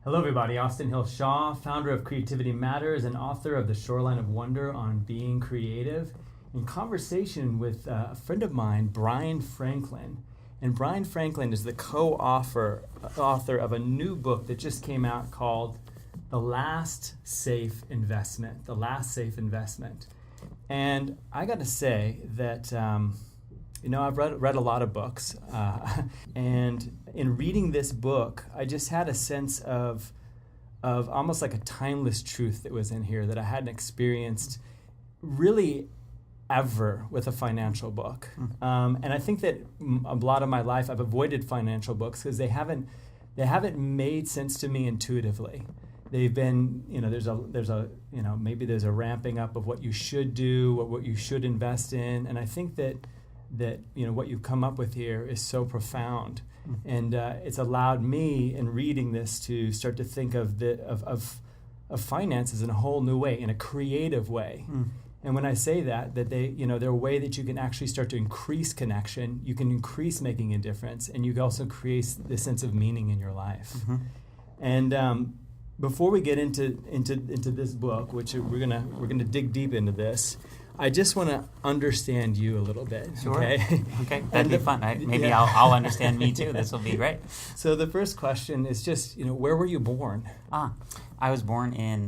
Hello, everybody. Austin Hill Shaw, founder of Creativity Matters and author of The Shoreline of Wonder on Being Creative, in conversation with a friend of mine, Bryan Franklin. And Bryan Franklin is the co-author of a new book that just came out called The Last Safe Investment. The Last Safe Investment. And I got to say that I've read a lot of books, and in reading this book, I just had a sense of almost like a timeless truth that was in here that I hadn't experienced really ever with a financial book. And I think that a lot of my life I've avoided financial books because they haven't made sense to me intuitively. They've been, maybe there's a ramping up of what you should do, what you should invest in, and I think that what you've come up with here is so profound, and it's allowed me in reading this to start to think of finances in a whole new way, in a creative way. And when I say that they're a way that you can actually start to increase connection, you can increase making a difference, and you can also create this sense of meaning in your life. And before we get into this book, which we're gonna dig deep into this, I just want to understand you a little bit. Sure. Okay. Okay. That'd be fun. Maybe I'll understand me too. This will be great. So the first question is just, where were you born? I was born in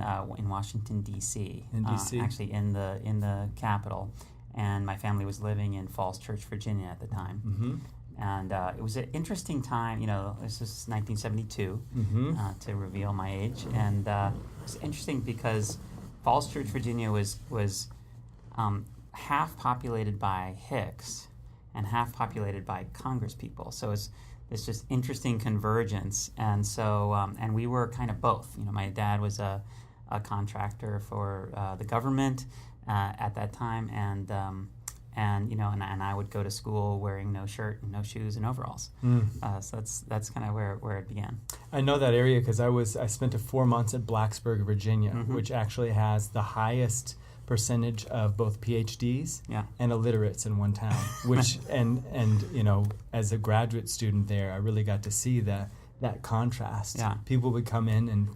Washington D.C. In D.C. Actually, in the capital, and my family was living in Falls Church, Virginia at the time. Mm-hmm. And it was an interesting time. This was 1972, to reveal my age, and it was interesting because Falls Church, Virginia was half populated by Hicks and half populated by Congress people. So it's just interesting convergence. And so, and we were kind of both. My dad was a contractor for the government at that time, and I would go to school wearing no shirt and no shoes and overalls. So that's kind of where it began. I know that area because I spent 4 months at Blacksburg, Virginia, which actually has the highest percentage of both PhDs and illiterates in one town. Which and as a graduate student there, I really got to see that contrast. Yeah. People would come in and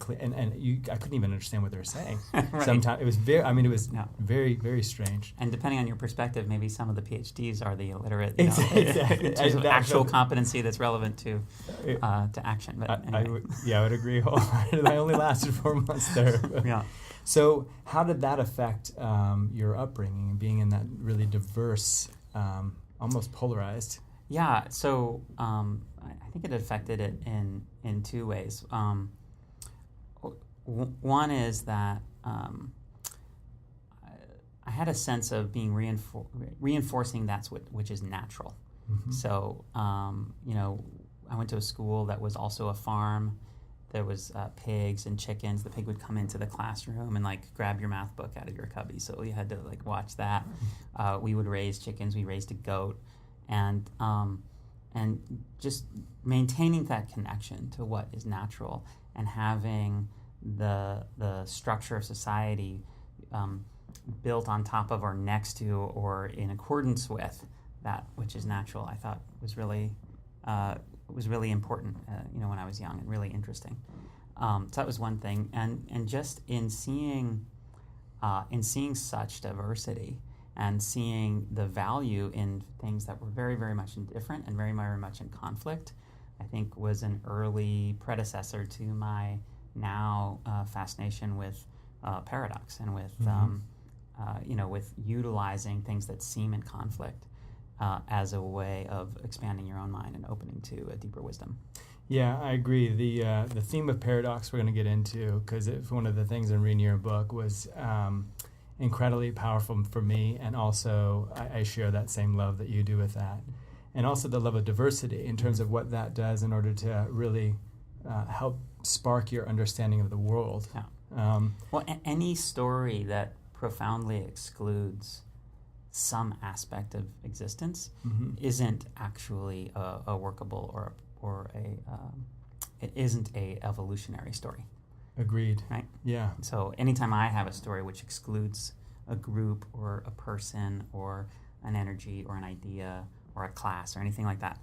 I couldn't even understand what they were saying. Right. Sometimes it was very, very strange. And depending on your perspective, maybe some of the PhDs are the illiterate. Exactly. In terms of actual competency that's relevant to action. But anyway. I would agree wholeheartedly. I only lasted 4 months there. Yeah. So how did that affect your upbringing and being in that really diverse, almost polarized? Yeah, so I think it affected it in two ways. One is that I had a sense of being reinforcing that's which is natural. Mm-hmm. So, I went to a school that was also a farm. There was pigs and chickens. The pig would come into the classroom and grab your math book out of your cubby. So you had to watch that. We would raise chickens. We raised a goat. And just maintaining that connection to what is natural and having the structure of society built on top of or next to or in accordance with that which is natural, I thought was really important. When I was young and really interesting. So that was one thing, and just in seeing such diversity. And seeing the value in things that were very, very much indifferent and very, very much in conflict, I think was an early predecessor to my now fascination with paradox and with, with utilizing things that seem in conflict as a way of expanding your own mind and opening to a deeper wisdom. Yeah, I agree. The theme of paradox we're going to get into, because one of the things in reading your book was incredibly powerful for me, and also I share that same love that you do with that, and also the love of diversity in terms of what that does in order to really help spark your understanding of the world. Yeah. Any story that profoundly excludes some aspect of existence isn't actually a workable or it isn't a evolutionary story. Agreed. Right? Yeah. So anytime I have a story which excludes a group or a person or an energy or an idea or a class or anything like that,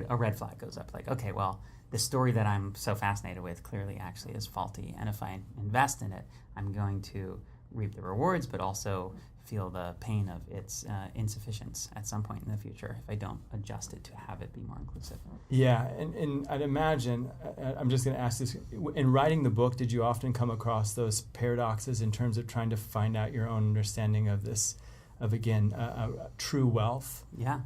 a red flag goes up. Like, okay, well, the story that I'm so fascinated with clearly actually is faulty. And if I invest in it, I'm going to reap the rewards, but also feel the pain of its insufficiency at some point in the future if I don't adjust it to have it be more inclusive. Yeah, and I'd imagine, I'm just going to ask this, in writing the book, did you often come across those paradoxes in terms of trying to find out your own understanding of this, of, again, true wealth? Yeah.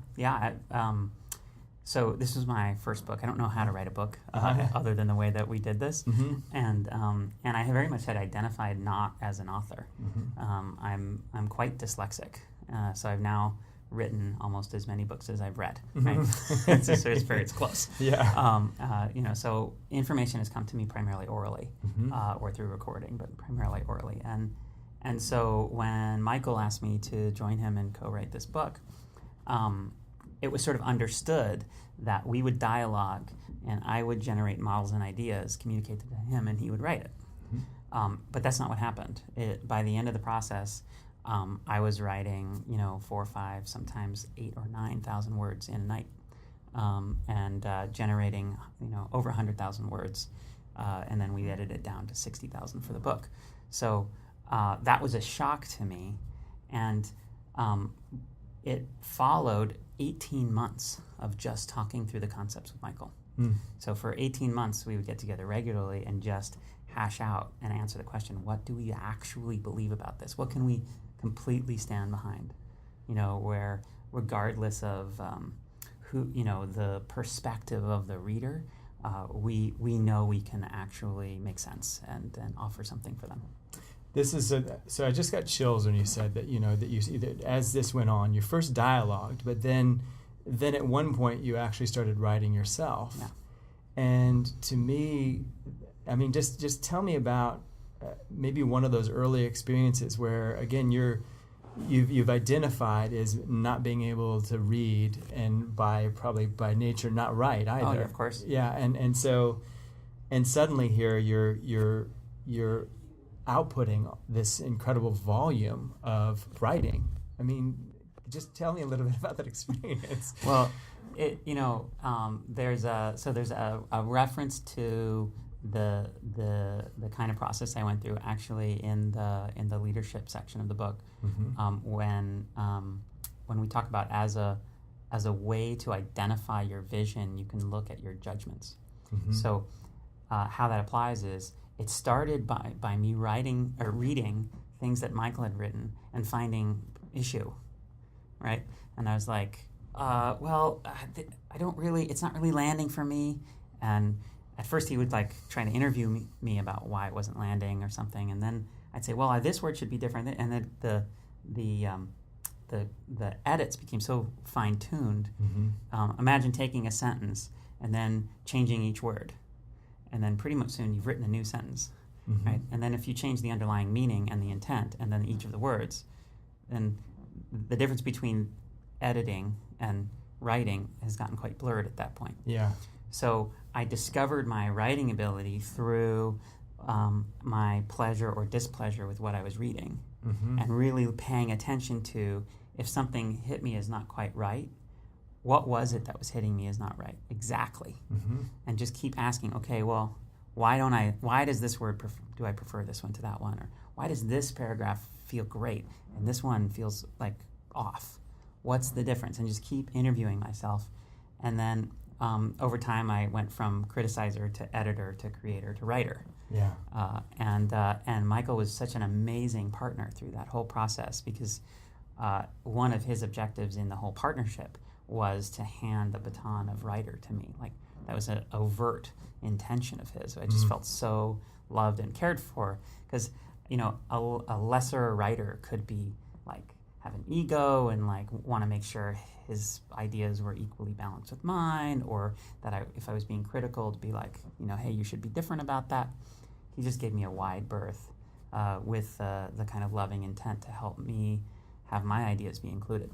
So this was my first book. I don't know how to write a book other than the way that we did this. Mm-hmm. And I very much had identified not as an author. Mm-hmm. I'm quite dyslexic. So I've now written almost as many books as I've read. Mm-hmm. Right? It's close. Yeah. So information has come to me primarily orally, Mm-hmm. or through recording, but primarily orally. And so when Michael asked me to join him and co-write this book, it was sort of understood that we would dialogue and I would generate models and ideas, communicate to him, and he would write it. Mm-hmm. But that's not what happened. By the end of the process, I was writing, 4 or 5, sometimes 8 or 9,000 words in a night, and generating, over 100,000 words, and then we edited it down to 60,000 for the book. So that was a shock to me, and it followed 18 months of just talking through the concepts with Michael. So for 18 months, we would get together regularly and just hash out and answer the question, what do we actually believe about this? What can we completely stand behind? Where regardless of who, the perspective of the reader, we know we can actually make sense and offer something for them. This is so I just got chills when you said that, that as this went on, you first dialogued, but then at one point you actually started writing yourself. Yeah. And to me, I mean, just tell me about maybe one of those early experiences where, again, you've identified as not being able to read and probably by nature not write either. Oh, yeah, of course. Yeah, and so suddenly here you're outputting this incredible volume of writing. I mean, just tell me a little bit about that experience. Well, there's a reference to the kind of process I went through actually in the leadership section of the book, when we talk about as a way to identify your vision, you can look at your judgments. Mm-hmm. So how that applies is, it started by me writing or reading things that Michael had written and finding issue, right? And I was like, I don't really, it's not really landing for me. And at first he would try to interview me about why it wasn't landing or something. And then I'd say, well, this word should be different. And then the edits became so fine-tuned. Mm-hmm. Imagine taking a sentence and then changing each word. And then pretty much soon you've written a new sentence, mm-hmm. right? And then if you change the underlying meaning and the intent and then each of the words, then the difference between editing and writing has gotten quite blurred at that point. Yeah. So I discovered my writing ability through my pleasure or displeasure with what I was reading, mm-hmm. and really paying attention to if something hit me as not quite right, what was it that was hitting me as not right exactly? Mm-hmm. And just keep asking, okay, well, why does this word, do I prefer this one to that one? Or why does this paragraph feel great and this one feels like off? What's the difference? And just keep interviewing myself. And then over time, I went from criticizer to editor to creator to writer. Yeah. And Michael was such an amazing partner through that whole process, because one of his objectives in the whole partnership was to hand the baton of writer to me. Like, that was an overt intention of his. I just felt so loved and cared for, because a lesser writer could be have an ego and want to make sure his ideas were equally balanced with mine, or that if I was being critical, to be hey, you should be different about that. He just gave me a wide berth with the kind of loving intent to help me have my ideas be included,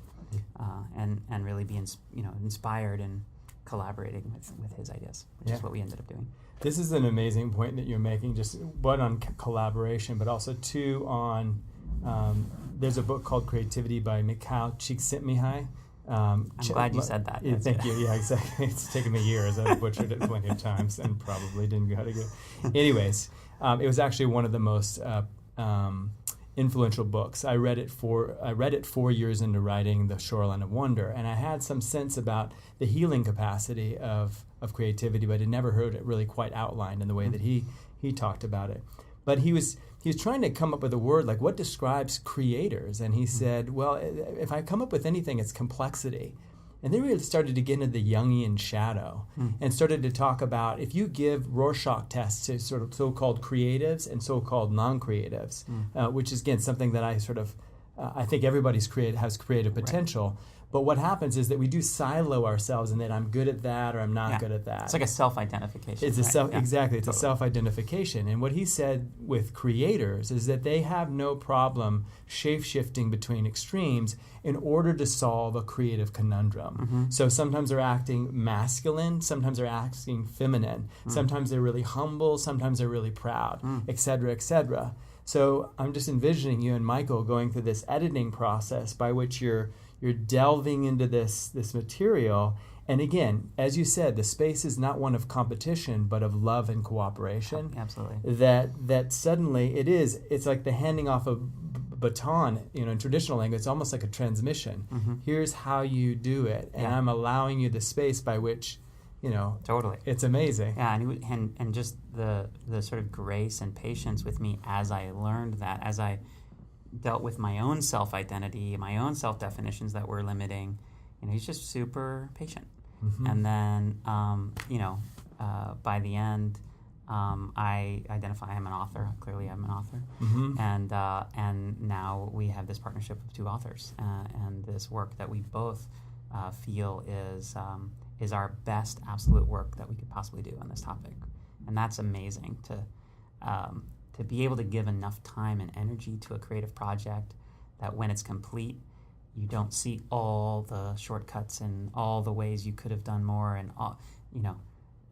and really be inspired and collaborating with his ideas, which is what we ended up doing. This is an amazing point that you're making, just one on collaboration, but also two on, there's a book called Creativity by Mikhail Csikszentmihalyi, I'm glad you said that. Yeah, thank you. Yeah, exactly. It's taken me years. I've butchered it plenty of times and probably didn't know how to get it. Anyways, it was actually one of the most influential books. I read it 4 years into writing The Shoreline of Wonder, and I had some sense about the healing capacity of creativity, but I never heard it really quite outlined in the way that he talked about it. But he was trying to come up with a word like what describes creators, and he said, well, if I come up with anything, it's complexity. And then we started to get into the Jungian shadow and started to talk about if you give Rorschach tests to sort of so-called creatives and so-called non-creatives, which is, again, something that I sort of, I think everybody's has creative potential. Right. But what happens is that we do silo ourselves in that I'm good at that or I'm not good at that. It's like a self-identification. It's exactly. It's a self-identification. And what he said with creators is that they have no problem shape-shifting between extremes in order to solve a creative conundrum. So sometimes they're acting masculine, sometimes they're acting feminine, sometimes they're really humble, sometimes they're really proud, et cetera, et cetera. So I'm just envisioning you and Michael going through this editing process by which you're delving into this material. And again, as you said, the space is not one of competition, but of love and cooperation. Absolutely. That suddenly it's like the handing off a baton, in traditional language, it's almost like a transmission. Here's how you do it. And I'm allowing you the space by which, totally. It's amazing. Yeah, and just the sort of grace and patience with me as I learned that, as I dealt with my own self-identity, my own self-definitions that were limiting. He's just super patient. And then, by the end, I identify I'm an author. Clearly, I'm an author. And now we have this partnership of two authors, and this work that we both feel is our best absolute work that we could possibly do on this topic. And that's amazing to be able to give enough time and energy to a creative project that when it's complete, you don't see all the shortcuts and all the ways you could have done more, and all,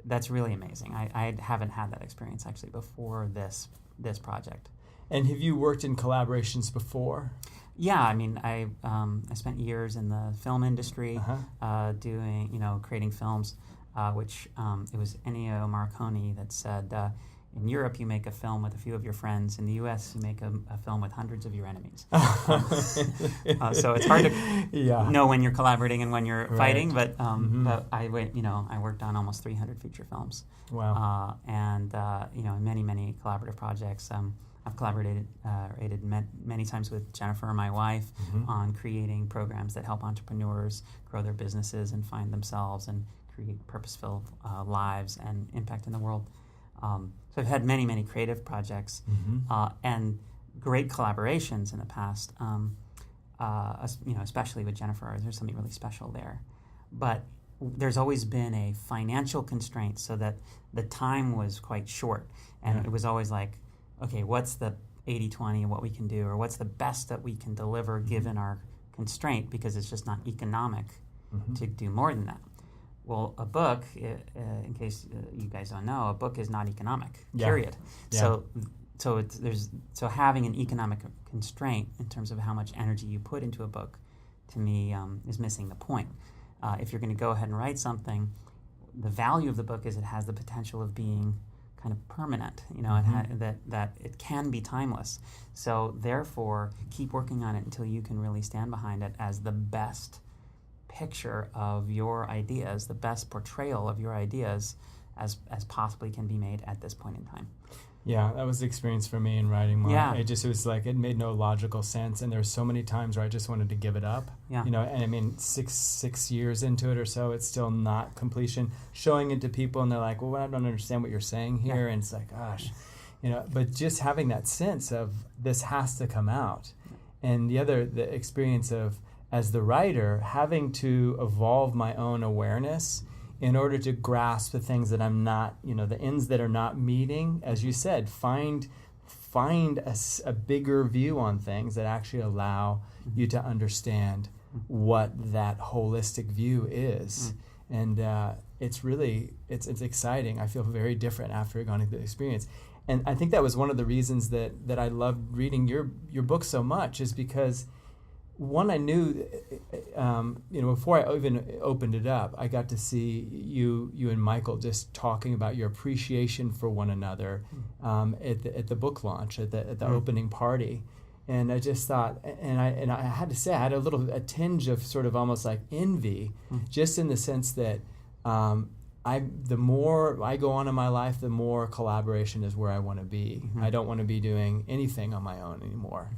that's really amazing. I haven't had that experience actually before this project. And have you worked in collaborations before? Yeah, I mean, I spent years in the film industry doing, creating films, which it was Ennio Morricone that said, in Europe, you make a film with a few of your friends. In the U.S., you make a film with hundreds of your enemies. So it's hard to know when you're collaborating and when you're fighting. But I worked on almost 300 feature films. Wow. And in many collaborative projects. I've collaborated many times with Jennifer, my wife, on creating programs that help entrepreneurs grow their businesses and find themselves and create purpose-filled lives and impact in the world. So I've had many creative projects and great collaborations in the past, especially with Jennifer. There's something really special there. But there's always been a financial constraint so that the time was quite short. And it was always like, okay, what's the 80-20 of what we can do, or what's the best that we can deliver given our constraint, because it's just not economic to do more than that. Well, a book, in case you guys don't know, a book is not economic, period. Yeah. So having an economic constraint in terms of how much energy you put into a book, to me, is missing the point. If you're going to go ahead and write something, the value of the book is it has the potential of being kind of permanent, that it can be timeless. So therefore, keep working on it until you can really stand behind it as the best picture of your ideas, the best portrayal of your ideas as possibly can be made at this point in time. Yeah, that was the experience for me in writing mine. Yeah. It was like, it made no logical sense, and there were so many times where I just wanted to give it up. Yeah. And I mean, six years into it or so, it's still not completion. Showing it to people, and they're like, well, I don't understand what you're saying here, and it's like, gosh, but just having that sense of this has to come out. And the experience of, as the writer, having to evolve my own awareness in order to grasp the things that I'm not, the ends that are not meeting, as you said, find a bigger view on things that actually allow you to understand what that holistic view is. And it's exciting. I feel very different after going through the experience. And I think that was one of the reasons that I loved reading your book so much, is because one, I knew, before I even opened it up, I got to see you and Michael just talking about your appreciation for one another at the book launch, at the opening party. And I just thought, and I had to say, I had a tinge of sort of almost like envy, just in the sense that the more I go on in my life, the more collaboration is where I want to be. I don't want to be doing anything on my own anymore.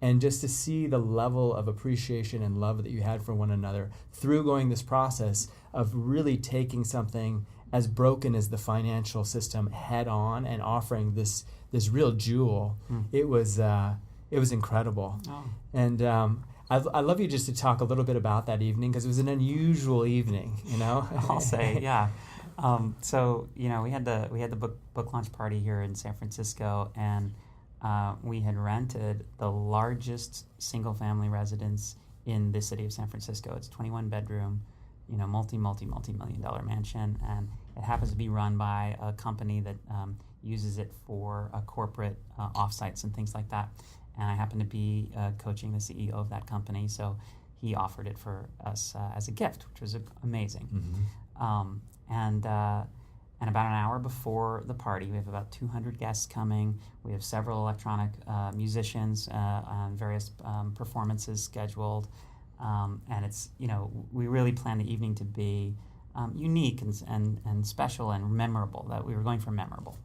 And just to see the level of appreciation and love that you had for one another through going this process of really taking something as broken as the financial system head on and offering this real jewel, it was incredible. Oh. And I'd love you just to talk a little bit about that evening, because it was an unusual evening, I'll say, yeah. So we had the book launch party here in San Francisco, and we had rented the largest single-family residence in the city of San Francisco. It's 21 bedroom, multi-million-dollar mansion, and it happens to be run by a company that uses it for corporate offsites and things like that. And I happen to be coaching the CEO of that company, so he offered it for us as a gift, which was amazing. And about an hour before the party, we have about 200 guests coming. We have several electronic musicians on various performances scheduled. And it's, we really planned the evening to be unique and special and memorable, that we were going for memorable.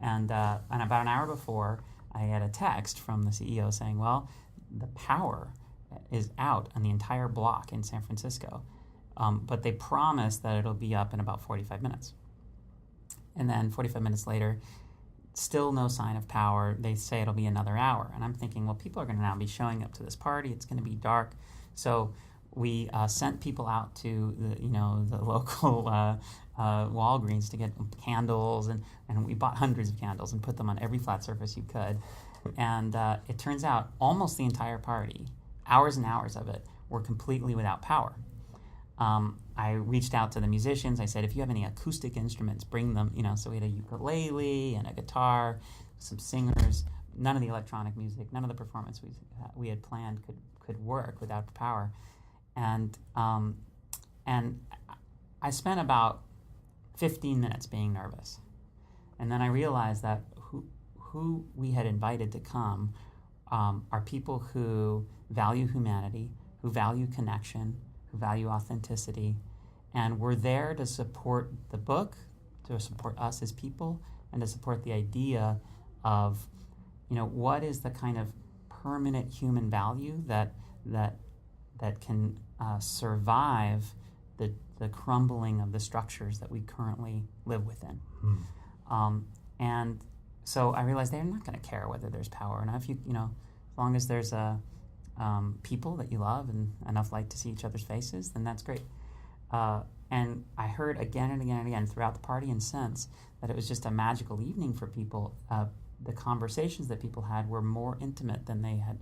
And about an hour before, I had a text from the CEO saying, well, the power is out on the entire block in San Francisco, but they promise that it'll be up in about 45 minutes. And then 45 minutes later, still no sign of power. They say it'll be another hour. And I'm thinking, well, people are going to now be showing up to this party. It's going to be dark. So we sent people out to the local Walgreens to get candles, and we bought hundreds of candles and put them on every flat surface you could. And it turns out almost the entire party, hours and hours of it, were completely without power. I reached out to the musicians. I said, if you have any acoustic instruments, bring them. So we had a ukulele and a guitar, some singers. None of the electronic music, none of the performance we had planned could work without power. And I spent about 15 minutes being nervous. And then I realized that who we had invited to come are people who value humanity, who value connection, who value authenticity, and we're there to support the book, to support us as people, and to support the idea of, what is the kind of permanent human value that can survive the crumbling of the structures that we currently live within. And so I realized they're not going to care whether there's power or not. If as long as there's people that you love and enough light to see each other's faces, then that's great. And I heard again and again and again throughout the party and since that it was just a magical evening for people. The conversations that people had were more intimate than they had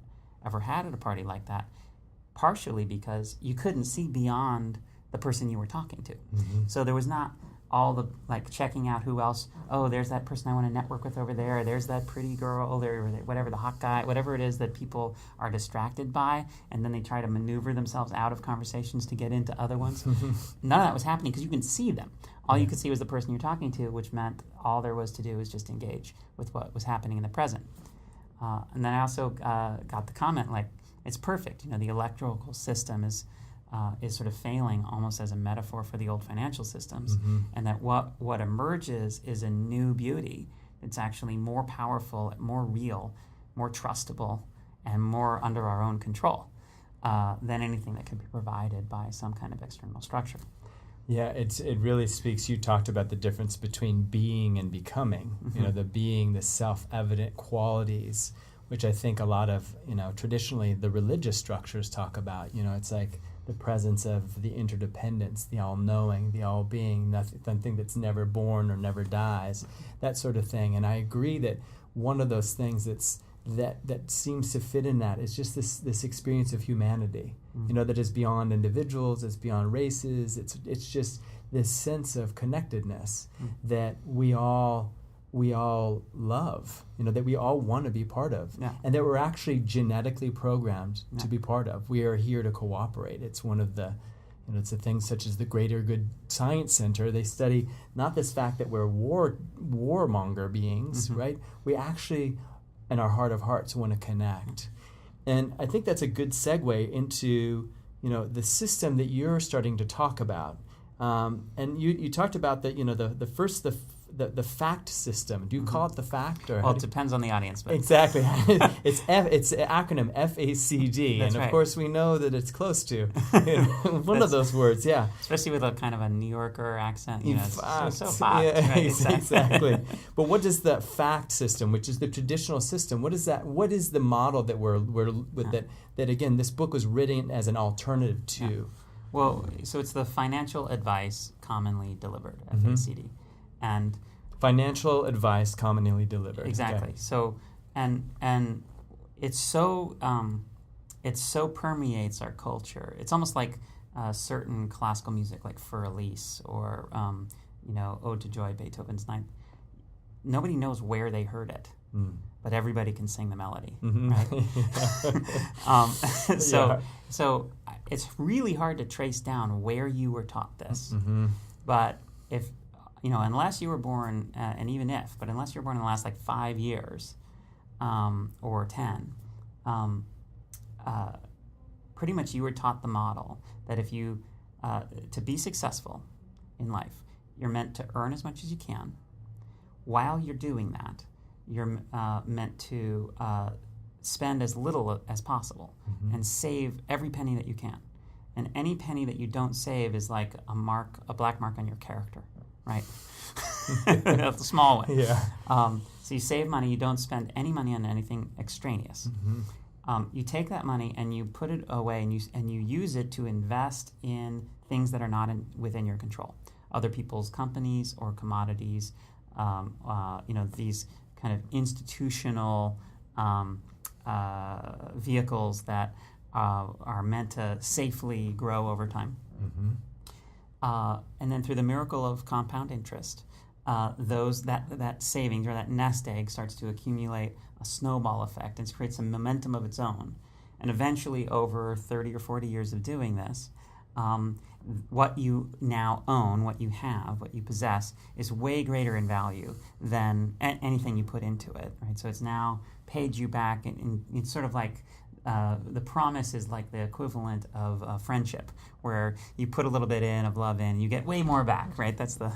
ever had at a party like that, partially because you couldn't see beyond the person you were talking to. So there was not all the checking out who else. Oh, there's that person I want to network with over there. There's that pretty girl. There, whatever, the hot guy, whatever it is that people are distracted by, and then they try to maneuver themselves out of conversations to get into other ones. None of that was happening because you can see them. All you could see was the person you're talking to, which meant all there was to do was just engage with what was happening in the present. And then I also got the comment it's perfect. The electoral system is sort of failing almost as a metaphor for the old financial systems, and that what emerges is a new beauty that's actually more powerful, more real, more trustable, and more under our own control than anything that could be provided by some kind of external structure. Yeah, it really speaks. You talked about the difference between being and becoming. The being, the self-evident qualities, which I think a lot of traditionally the religious structures talk about. It's like the presence of the interdependence, the all-knowing, the all-being, something that's never born or never dies, that sort of thing. And I agree that one of those things that seems to fit in that is just this experience of humanity, that is beyond individuals, it's beyond races, it's just this sense of connectedness that we all we all love, that we all want to be part of, Yeah. and that we're actually genetically programmed Yeah. to be part of. We are here to cooperate. It's one of the, it's a thing such as the Greater Good Science Center. They study not this fact that we're warmonger beings, Mm-hmm. right? We actually, in our heart of hearts, want to connect. And I think that's a good segue into, the system that you're starting to talk about. And you talked about that, the fact system. Do you call it the fact? Or Well, it depends on the audience. But exactly. It's an acronym, FACD. That's and of right. course we know that it's close to one of those words, yeah. Especially with a kind of a New Yorker accent. It's so fact. Yeah, Right? exactly. But what does the fact system, which is the traditional system, what is that? What is the model that we're with that again, this book was written as an alternative to? Yeah. Well, so it's the financial advice commonly delivered, FACD. And financial advice commonly delivered. Exactly. Okay. So and it's so permeates our culture. It's almost like certain classical music, like Für Elise or Ode to Joy, Beethoven's Ninth. Nobody knows where they heard it, but everybody can sing the melody, right? So it's really hard to trace down where you were taught this. Mm-hmm. But if unless you were born, unless you were born in the last 5 years or 10, pretty much you were taught the model that if you, to be successful in life, you're meant to earn as much as you can. While you're doing that, you're meant to spend as little as possible and save every penny that you can. And any penny that you don't save is like a black mark on your character. Right? That's a small one. Yeah. So you save money, you don't spend any money on anything extraneous. You take that money and you put it away and you use it to invest in things that are not within your control. Other people's companies or commodities, these kind of institutional vehicles that are meant to safely grow over time. And then through the miracle of compound interest, that savings or that nest egg starts to accumulate a snowball effect and creates a momentum of its own. And eventually, over 30 or 40 years of doing this, what you now own, what you have, what you possess, is way greater in value than anything you put into it. Right? So it's now paid you back, and it's sort of like the promise is like the equivalent of friendship, where you put a little bit of love in, you get way more back, right? That's the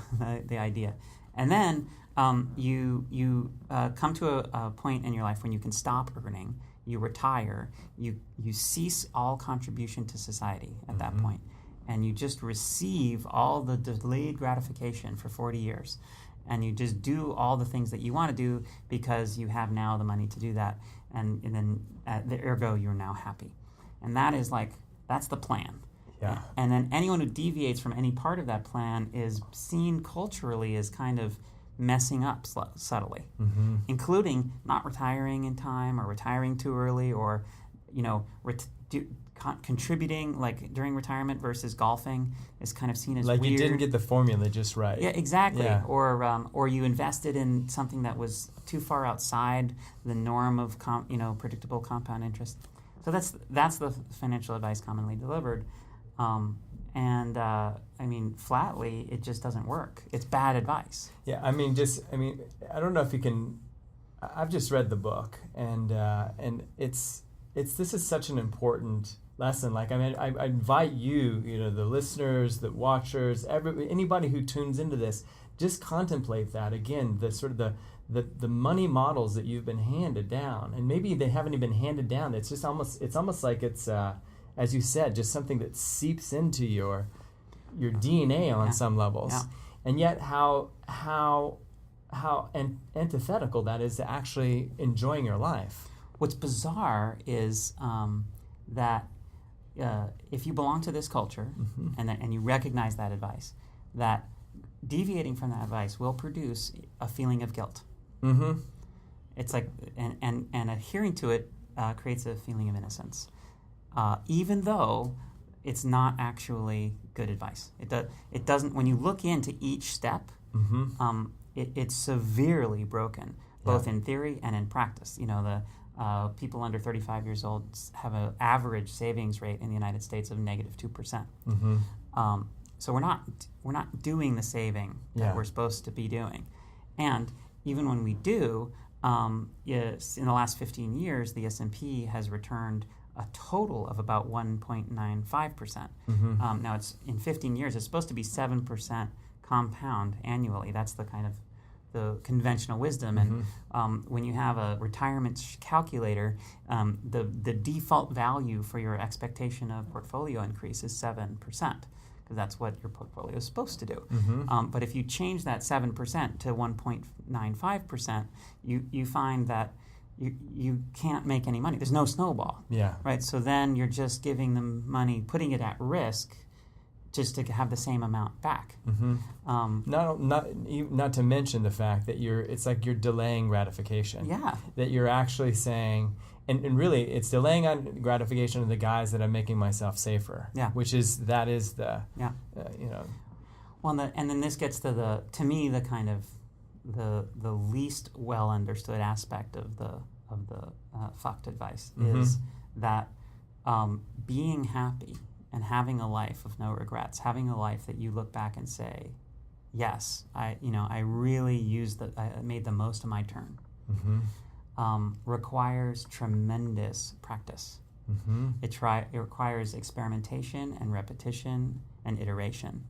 idea. And then you come to a point in your life when you can stop earning, you retire, you cease all contribution to society at that point, and you just receive all the delayed gratification for 40 years. And you just do all the things that you want to do because you have now the money to do that. And then, ergo, you're now happy. And that's the plan. Yeah. And then anyone who deviates from any part of that plan is seen culturally as kind of messing up subtly, including not retiring in time or retiring too early or, contributing like during retirement versus golfing is kind of seen as like weird. You didn't get the formula just right. Yeah, exactly. Yeah. Or you invested in something that was too far outside the norm of predictable compound interest. So that's the financial advice commonly delivered, flatly it just doesn't work. It's bad advice. Yeah, I don't know if you can. I've just read the book, and this is such an important lesson. I invite you, the listeners, the watchers, anybody who tunes into this, just contemplate that again. The sort of the money models that you've been handed down, and maybe they haven't even been handed down. It's just almost like it's as you said, just something that seeps into your DNA on some levels, and yet how antithetical that is to actually enjoying your life. What's bizarre is that if you belong to this culture and you recognize that advice, that deviating from that advice will produce a feeling of guilt. It's like and adhering to it creates a feeling of innocence, even though it's not actually good advice. It doesn't. When you look into each step, it's severely broken, both in theory and in practice. The people under 35 years old have an average savings rate in the United States of -2%. So we're not doing the saving that we're supposed to be doing, and even when we do, yes, in the last 15 years, the S&P has returned a total of about 1.95%. Now, it's in 15 years, it's supposed to be 7% compound annually. That's the kind of the conventional wisdom. And when you have a retirement calculator, the default value for your expectation of portfolio increase is 7%, because that's what your portfolio is supposed to do. But if you change that 7% to 1.95%, you find that you can't make any money. There's no snowball. Right? So then you're just giving them money, putting it at risk, just to have the same amount back. Not to mention the fact that it's like you're delaying gratification. That you're actually saying, and really it's delaying on gratification of the guys that I'm making myself safer. Which is the Well, and then this gets to the kind of the least well understood aspect of the fucked advice is that being happy and having a life of no regrets, having a life that you look back and say, yes, I really I made the most of my turn, requires tremendous practice. It requires experimentation and repetition and iteration.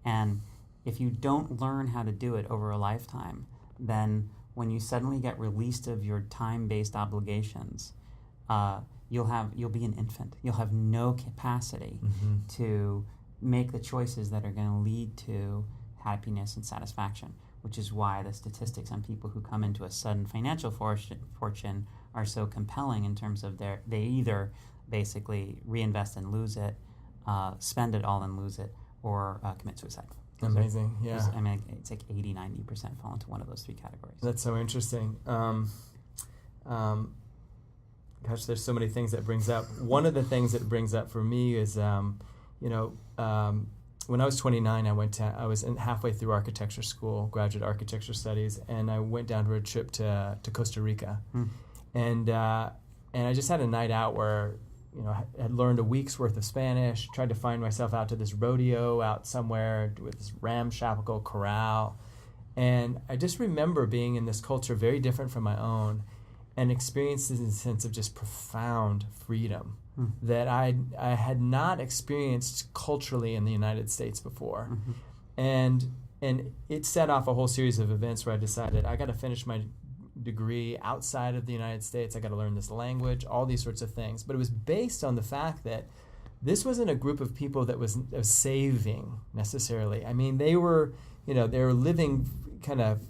And if you don't learn how to do it over a lifetime, then when you suddenly get released of your time-based obligations, you'll be an infant. You'll have no capacity to make the choices that are going to lead to happiness and satisfaction, which is why the statistics on people who come into a sudden financial fortune are so compelling in terms of they either basically reinvest and lose it, spend it all and lose it, or commit suicide. Amazing, I mean, it's like 80-90% fall into one of those three categories. That's so interesting. Gosh, there's so many things that brings up. One of the things that brings up for me is, when I was 29, I was halfway through architecture school, graduate architecture studies, and I went down for a trip to Costa Rica, and I just had a night out where, I had learned a week's worth of Spanish, tried to find myself out to this rodeo out somewhere with this ramshackle corral. And I just remember being in this culture very different from my own and experiencing a sense of just profound freedom that I had not experienced culturally in the United States before. And it set off a whole series of events where I decided I got to finish my degree outside of the United States. I got to learn this language, all these sorts of things. But it was based on the fact that this wasn't a group of people that was saving necessarily. I mean, they were living kind of,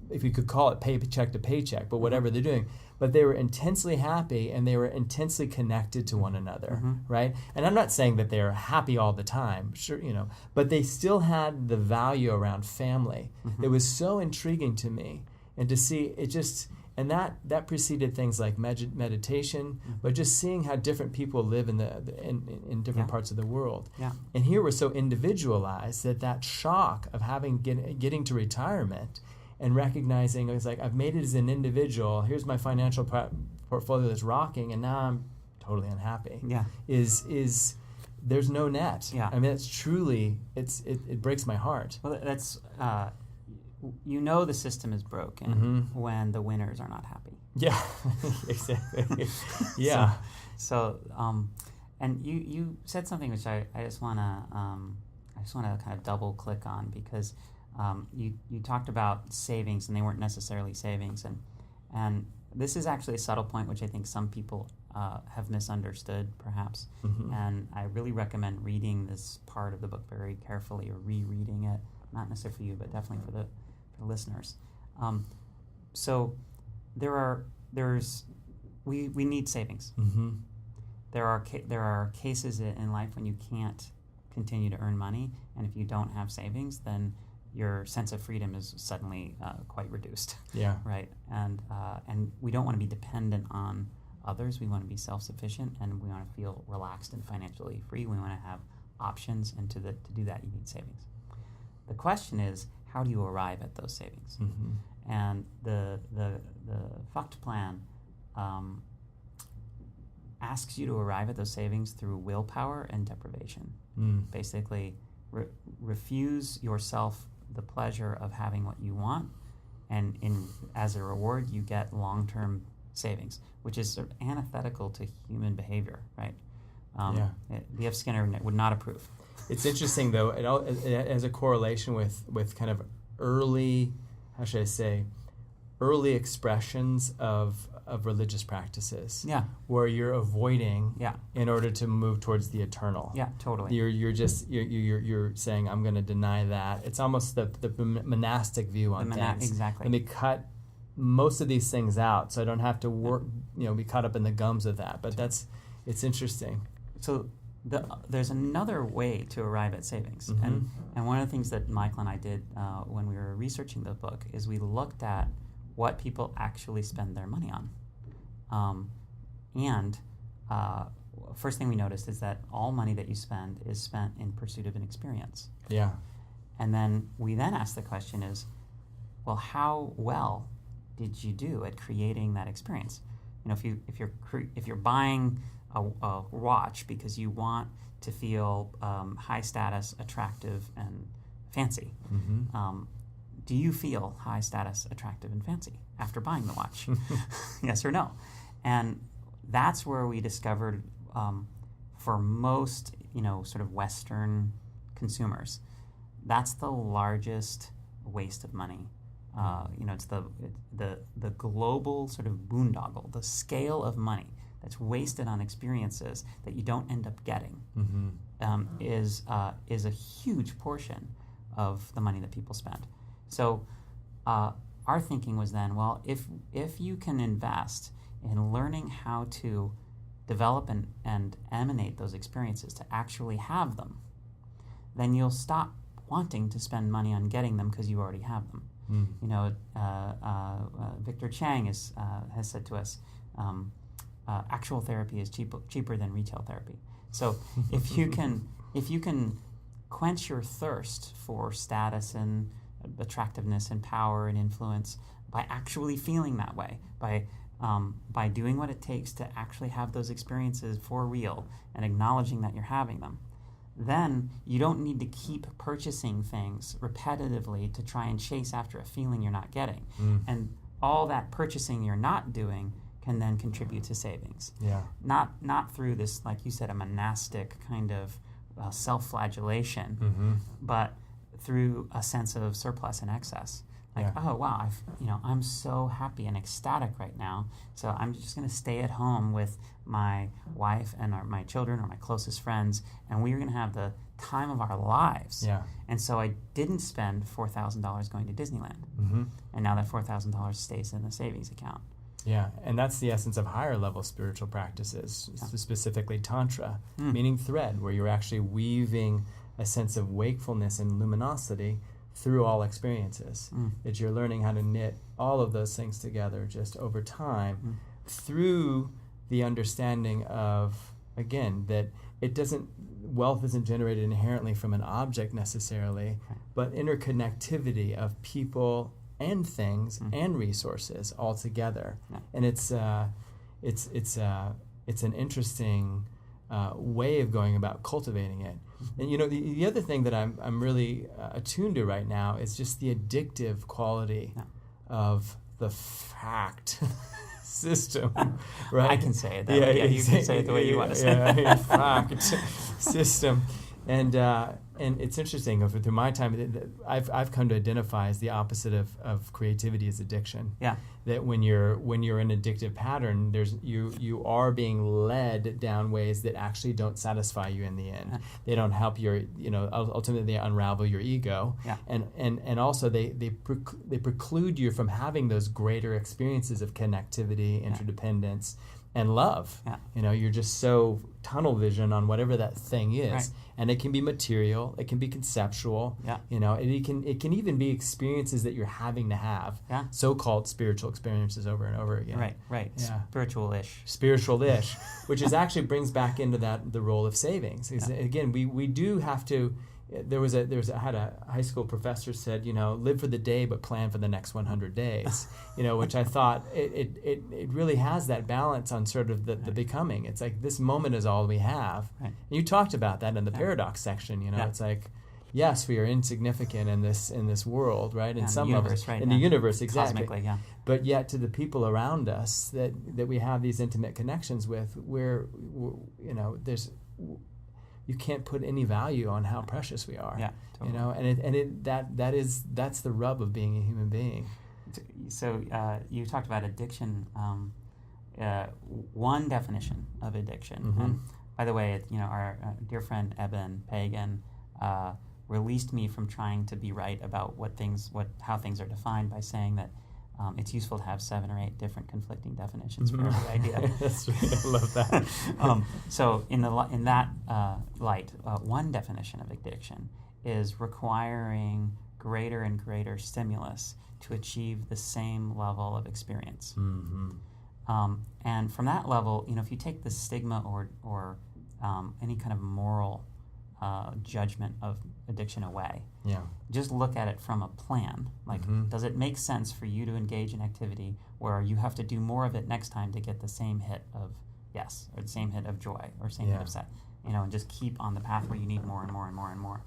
if you could call it paycheck to paycheck, but whatever they're doing. But they were intensely happy and they were intensely connected to one another, right? And I'm not saying that they're happy all the time, sure, but they still had the value around family that was so intriguing to me. And to see it and that preceded things like meditation, but just seeing how different people live in different parts of the world. And here we're so individualized that shock of getting to retirement and recognizing it's like I've made it as an individual. Here's my financial portfolio that's rocking, and now I'm totally unhappy. Is there's no net. I mean, it's truly it breaks my heart. Well, that's. The system is broken when the winners are not happy. Exactly. So and you said something which I just want to kind of double click on, because you talked about savings and they weren't necessarily savings, and this is actually a subtle point which I think some people have misunderstood perhaps, and I really recommend reading this part of the book very carefully, or rereading it, not necessarily for you but definitely for the listeners. So we need savings. There are cases in life when you can't continue to earn money, and if you don't have savings, then your sense of freedom is suddenly quite reduced. Right. And we don't want to be dependent on others. We want to be self-sufficient, and we want to feel relaxed and financially free. We want to have options, and to do that you need savings. The question is, how do you arrive at those savings? Mm-hmm. And the FUCT plan asks you to arrive at those savings through willpower and deprivation. Basically, refuse yourself the pleasure of having what you want, and as a reward, you get long-term savings, which is sort of antithetical to human behavior, right? B.F. Skinner would not approve. It's interesting, though. It has a correlation with kind of early, how should I say, early expressions of religious practices. Yeah. Where you're avoiding in order to move towards the eternal. Yeah, totally. You're saying, I'm going to deny that. It's almost the monastic view on things. Exactly. Let me cut most of these things out so I don't have to work, be caught up in the gums of that. But it's interesting. So there's another way to arrive at savings. Mm-hmm. And one of the things that Michael and I did when we were researching the book is we looked at what people actually spend their money on. First thing we noticed is that all money that you spend is spent in pursuit of an experience. Yeah. And then we asked the question is, well, how well did you do at creating that experience? If you're buying a watch because you want to feel high status, attractive, and fancy, do you feel high status, attractive, and fancy after buying the watch? Yes or no? And that's where we discovered, for most, sort of Western consumers, that's the largest waste of money. It's the global sort of boondoggle, the scale of money that's wasted on experiences that you don't end up getting, is a huge portion of the money that people spend. So our thinking was then, well, if you can invest in learning how to develop and emanate those experiences to actually have them, then you'll stop wanting to spend money on getting them because you already have them. Victor Chang has said to us, actual therapy is cheaper than retail therapy. So if you can quench your thirst for status and attractiveness and power and influence by actually feeling that way, by doing what it takes to actually have those experiences for real and acknowledging that you're having them, then you don't need to keep purchasing things repetitively to try and chase after a feeling you're not getting. And all that purchasing you're not doing can then contribute to savings. Yeah. Not through this, like you said, a monastic kind of self-flagellation, but through a sense of surplus and excess. Like, oh wow, I'm so happy and ecstatic right now, so I'm just going to stay at home with my wife and my children or my closest friends, and we're going to have the time of our lives. Yeah. And so I didn't spend $4,000 going to Disneyland, and now that $4,000 stays in the savings account. Yeah, and that's the essence of higher level spiritual practices, specifically Tantra, meaning thread, where you're actually weaving a sense of wakefulness and luminosity through all experiences, that you're learning how to knit all of those things together just over time through the understanding of, again, that wealth isn't generated inherently from an object necessarily, but interconnectivity of people and things and resources all together. And it's an interesting way of going about cultivating it. And the other thing that I'm really attuned to right now is just the addictive quality of the fact system, right? I can say it that way. Yeah, you can say it the way you want to say it. Fact system. And it's interesting, through my time, I've come to identify as the opposite of creativity is addiction. Yeah. That when you're in an addictive pattern, you are being led down ways that actually don't satisfy you in the end. Yeah. They don't help ultimately they unravel your ego. Yeah. And also they preclude you from having those greater experiences of connectivity, interdependence, and love. Yeah. You're just so tunnel vision on whatever that thing is. Right. And it can be material, it can be conceptual. Yeah. It can even be experiences that you're having to have. Yeah. So-called spiritual experiences over and over again. Right. Yeah. Spiritual-ish. Which actually brings back into the role of savings. Again, we do have to I had a high school professor said, live for the day but plan for the next 100 days, which I thought it really has that balance on sort of the becoming. It's like this moment is all we have. Right. And you talked about that in the paradox section, It's like, yes, we are insignificant in this world, right? In some levels, right? In the universe, exactly. Cosmically, yeah. But yet, to the people around us that we have these intimate connections with, we're you can't put any value on how precious we are. Yeah, totally. That's the rub of being a human being. So you talked about addiction. One definition of addiction, and by the way, our dear friend Eben Pagan released me from trying to be right about how things are defined by saying that it's useful to have 7 or 8 different conflicting definitions for every idea. That's right. I love that. So in that light, one definition of addiction is requiring greater and greater stimulus to achieve the same level of experience. And from that level, if you take the stigma or any kind of moral judgment of addiction away. Yeah. Just look at it from a plan. Like, does it make sense for you to engage in activity where you have to do more of it next time to get the same hit of yes, or the same hit of joy, or same hit of sad, and just keep on the path where you need more and more and more and more.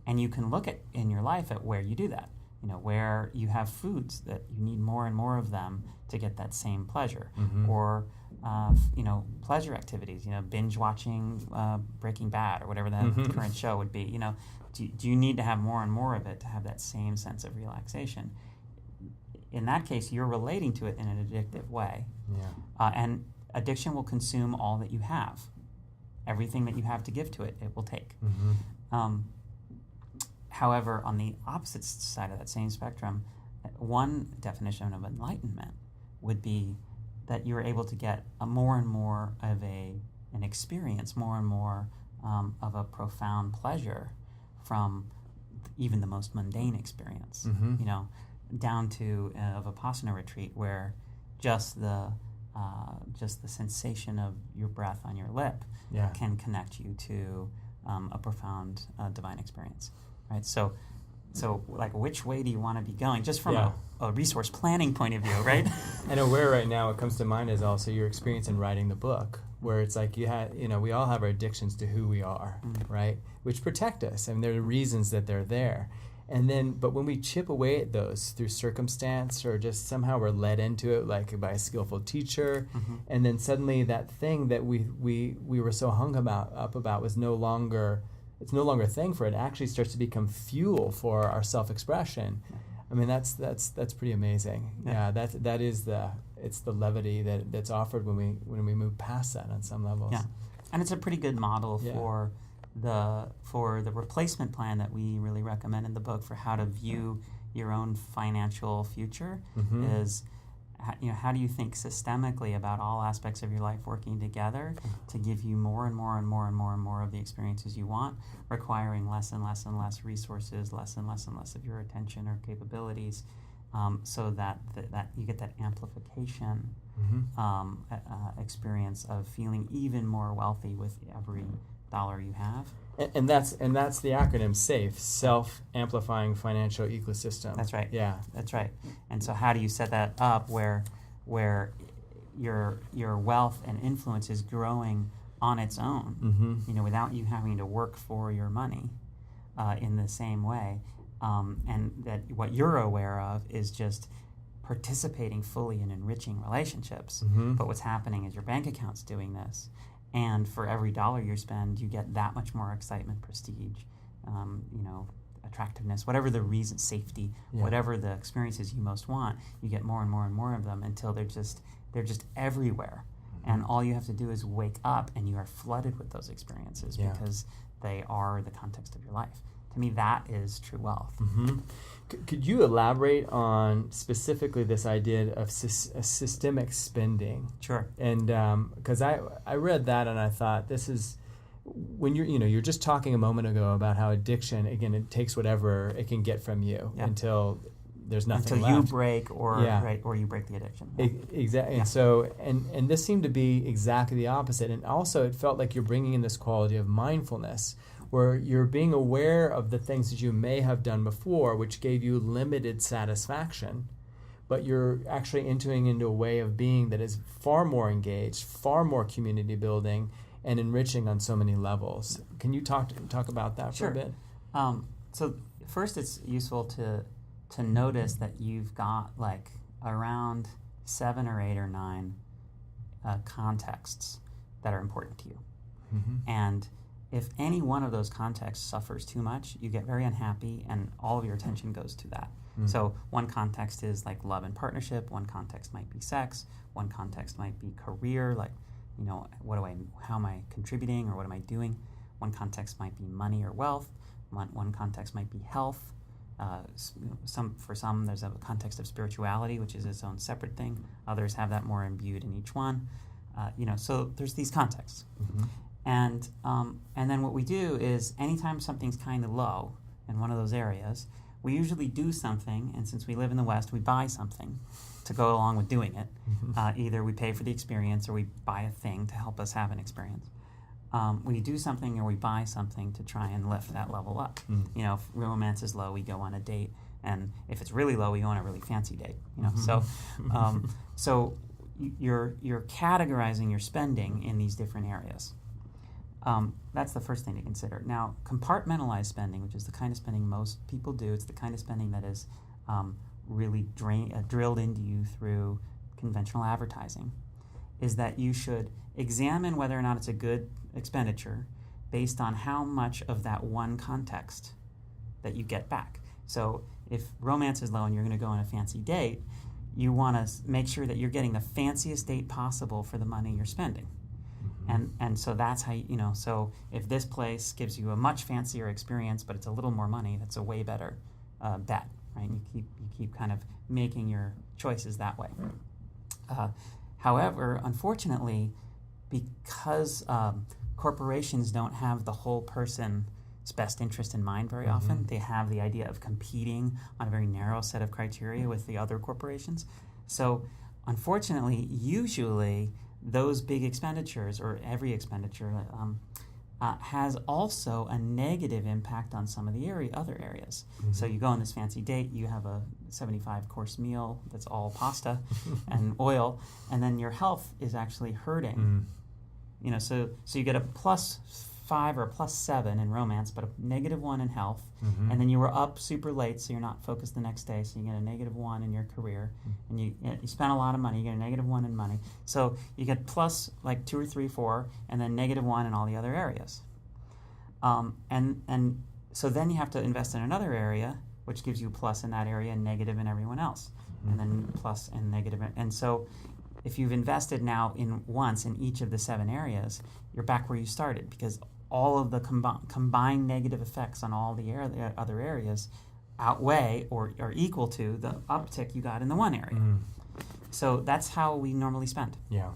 And you can look at in your life at where you do that. Where you have foods that you need more and more of them to get that same pleasure, or pleasure activities. Binge watching Breaking Bad or whatever that current show would be. Do you need to have more and more of it to have that same sense of relaxation? In that case, you're relating to it in an addictive way, and addiction will consume all that you have. Everything that you have to give to it, it will take. However, on the opposite side of that same spectrum, one definition of enlightenment would be that you're able to get more and more of an experience, more and more of a profound pleasure from even the most mundane experience. Down to a Vipassana retreat where just the sensation of your breath on your lip can connect you to a profound divine experience. Right, so like, which way do you want to be going? Just from a resource planning point of view, right? I know where right now what comes to mind is also your experience in writing the book, where it's like we all have our addictions to who we are, right? Which protect us, and there are reasons that they're there. But when we chip away at those through circumstance, or just somehow we're led into it, like by a skillful teacher, and then suddenly that thing that we were so hung up about was no longer. It's no longer a thing for it. It actually starts to become fuel for our self-expression. I mean, that's pretty amazing. It's the levity that's offered when we move past that on some levels. Yeah, and it's a pretty good model for the replacement plan that we really recommend in the book for how to view your own financial future. Is how do you think systemically about all aspects of your life working together to give you more and more and more and more and more of the experiences you want, requiring less and less and less resources, less and less and less of your attention or capabilities, so that you get that amplification experience of feeling even more wealthy with every dollar you have. And that's the acronym SAFE, Self-Amplifying Financial Ecosystem. That's right. Yeah. That's right. And so how do you set that up where your wealth and influence is growing on its own, without you having to work for your money in the same way, and that what you're aware of is just participating fully in enriching relationships. But what's happening is your bank account's doing this. And for every dollar you spend, you get that much more excitement, prestige, attractiveness, whatever the reason, safety, whatever the experiences you most want, you get more and more and more of them until they're just everywhere. And all you have to do is wake up and you are flooded with those experiences because they are the context of your life. To me, that is true wealth. Could you elaborate on specifically this idea of systemic spending? Sure. And because I read that and I thought, this is when you're just talking a moment ago about how addiction, again, it takes whatever it can get from you until there's nothing left. Until you break or you break the addiction. Exactly. And so and this seemed to be exactly the opposite. And also it felt like you're bringing in this quality of mindfulness, where you're being aware of the things that you may have done before, which gave you limited satisfaction, but you're actually entering into a way of being that is far more engaged, far more community building, and enriching on so many levels. Can you talk about that for a bit? So first, it's useful to notice that you've got like around 7 or 8 or 9 contexts that are important to you. Mm-hmm. And if any one of those contexts suffers too much, you get very unhappy and all of your attention goes to that. Mm-hmm. So one context is like love and partnership, one context might be sex, one context might be career, like, how am I contributing or what am I doing? One context might be money or wealth, one context might be health. For some, there's a context of spirituality, which is its own separate thing. Others have that more imbued in each one. So there's these contexts. Mm-hmm. And then what we do is anytime something's kind of low in one of those areas, we usually do something, and since we live in the West, we buy something to go along with doing it. Mm-hmm. Either we pay for the experience or we buy a thing to help us have an experience. We do something or we buy something to try and lift that level up. Mm. If romance is low, we go on a date, and if it's really low, we go on a really fancy date. Mm-hmm. So you're categorizing your spending in these different areas. That's the first thing to consider. Now, compartmentalized spending, which is the kind of spending most people do, it's the kind of spending that is really drilled into you through conventional advertising, is that you should examine whether or not it's a good expenditure based on how much of that one context that you get back. So if romance is low and you're going to go on a fancy date, you want to make sure that you're getting the fanciest date possible for the money you're spending. And so that's how so if this place gives you a much fancier experience but it's a little more money, that's a way better bet, right? You keep kind of making your choices that way. However, unfortunately, because corporations don't have the whole person's best interest in mind very often, they have the idea of competing on a very narrow set of criteria with the other corporations. So unfortunately, usually those big expenditures, or every expenditure, has also a negative impact on some of the other areas. Mm-hmm. So you go on this fancy date, you have a 75-course meal that's all pasta and oil, and then your health is actually hurting. So you get a +5 or a +7 in romance, but a -1 in health, and then you were up super late, so you're not focused the next day, so you get a -1 in your career, and you spent a lot of money, you get a -1 in money. So you get plus like 2 or 3, 4, and then -1 in all the other areas. And so then you have to invest in another area, which gives you plus in that area and negative in everyone else, and then plus and negative. And so if you've invested now once in each of the 7 areas, you're back where you started, because all of the combined negative effects on all the other areas outweigh or are equal to the uptick you got in the one area. So that's how we normally spend. Yeah.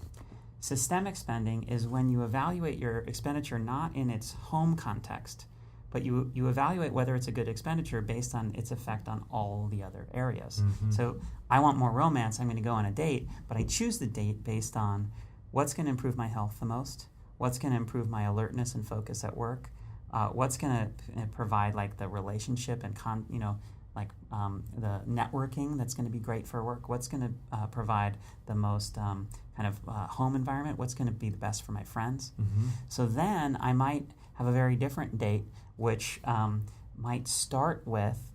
Systemic spending is when you evaluate your expenditure not in its home context, but you evaluate whether it's a good expenditure based on its effect on all the other areas. So I want more romance, I'm going to go on a date, but I choose the date based on what's going to improve my health the most, what's going to improve my alertness and focus at work, what's going to provide like the relationship and the networking that's going to be great for work, what's going to provide the most home environment, what's going to be the best for my friends. So then I might have a very different date, which might start with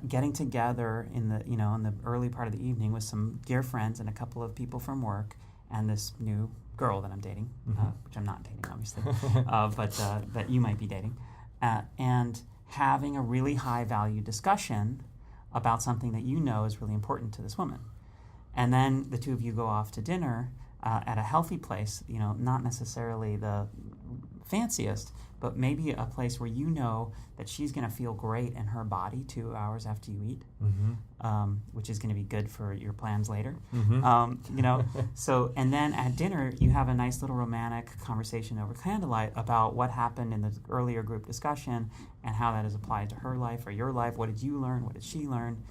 getting together in the early part of the evening with some dear friends and a couple of people from work and this new girl that I'm dating, which I'm not dating, obviously, but that you might be dating, and having a really high-value discussion about something that you know is really important to this woman. And then the two of you go off to dinner at a healthy place, not necessarily the fanciest, but maybe a place where you know that she's going to feel great in her body 2 hours after you eat, which is going to be good for your plans later. So, and then at dinner, you have a nice little romantic conversation over candlelight about what happened in the earlier group discussion and how that is applied to her life or your life. What did you learn? What did she learn?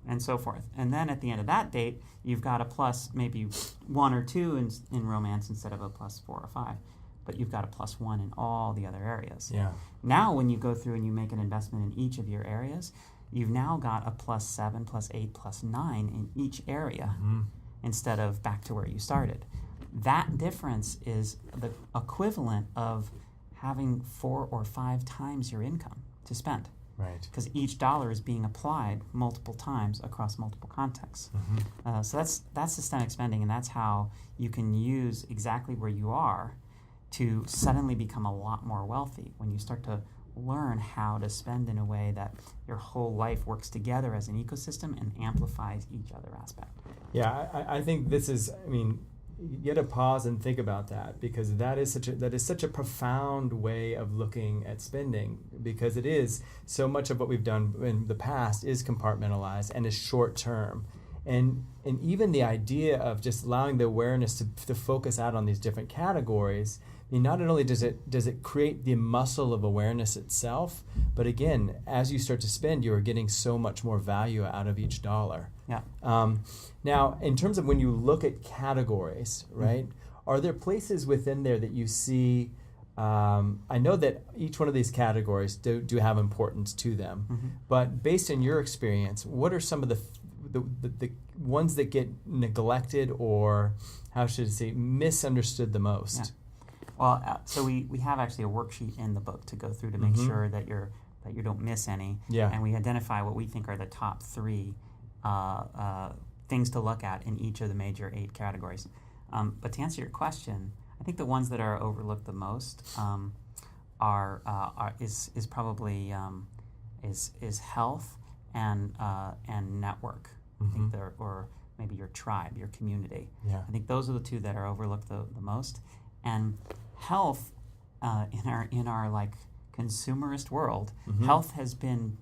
And so forth. And then at the end of that date, you've got a plus maybe 1 or 2 in romance instead of a plus 4 or 5. but you've got a +1 in all the other areas. Yeah. Now, when you go through and you make an investment in each of your areas, you've now got a +7, +8, +9 in each area instead of back to where you started. That difference is the equivalent of having 4 or 5 times your income to spend. Right. Because each dollar is being applied multiple times across multiple contexts. So that's systemic spending, and that's how you can use exactly where you are to suddenly become a lot more wealthy when you start to learn how to spend in a way that your whole life works together as an ecosystem and amplifies each other aspect. Yeah, I think this is, I mean, you got to pause and think about that, because that is such a profound way of looking at spending, because it is so much of what we've done in the past is compartmentalized and is short term. And even the idea of just allowing the awareness to focus out on these different categories, I mean, not only does it create the muscle of awareness itself, but again, as you start to spend, you are getting so much more value out of each dollar. Yeah. Now, in terms of when you look at categories, right, are there places within there that you see, I know that each one of these categories do have importance to them, but based on your experience, what are some of the ones that get neglected, or how should I say, misunderstood the most? Yeah. Well, so we have actually a worksheet in the book to go through to make sure that you don't miss any. Yeah. And we identify what we think are the top 3 things to look at in each of the major 8 categories. But to answer your question, I think the ones that are overlooked the most is probably health and network. I think or maybe your tribe, your community. Yeah. I think those are the 2 that are overlooked the most. And health, in our like consumerist world, health has been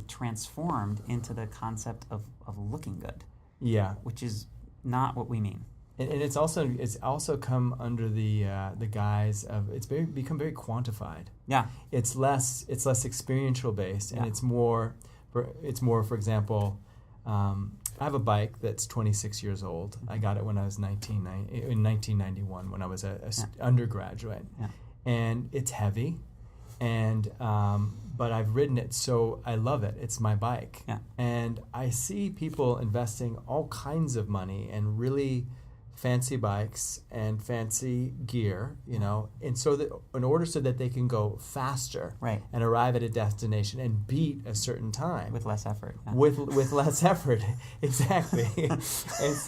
transformed into the concept of looking good. Yeah. Which is not what we mean. And it's also come under the guise of become very quantified. Yeah. It's less experiential based, and it's more for example, I have a bike that's 26 years old. I got it when I was in 1991 when I was a undergraduate. Yeah. And it's heavy, and but I've ridden it, so I love it. It's my bike. Yeah. And I see people investing all kinds of money in really fancy bikes and fancy gear, and so that in order so that they can go faster, right, and arrive at a destination and beat a certain time with less effort. Yeah. With less effort, exactly. And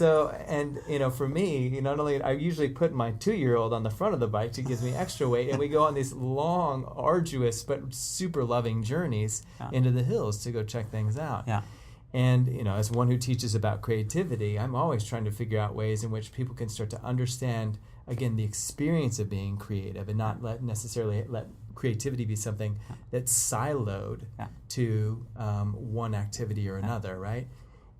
for me, not only I usually put my 2-year-old on the front of the bike to give me extra weight, and we go on these long, arduous but super loving journeys into the hills to go check things out. Yeah. And, as one who teaches about creativity, I'm always trying to figure out ways in which people can start to understand, again, the experience of being creative, and not necessarily let creativity be something that's siloed to one activity or another, right?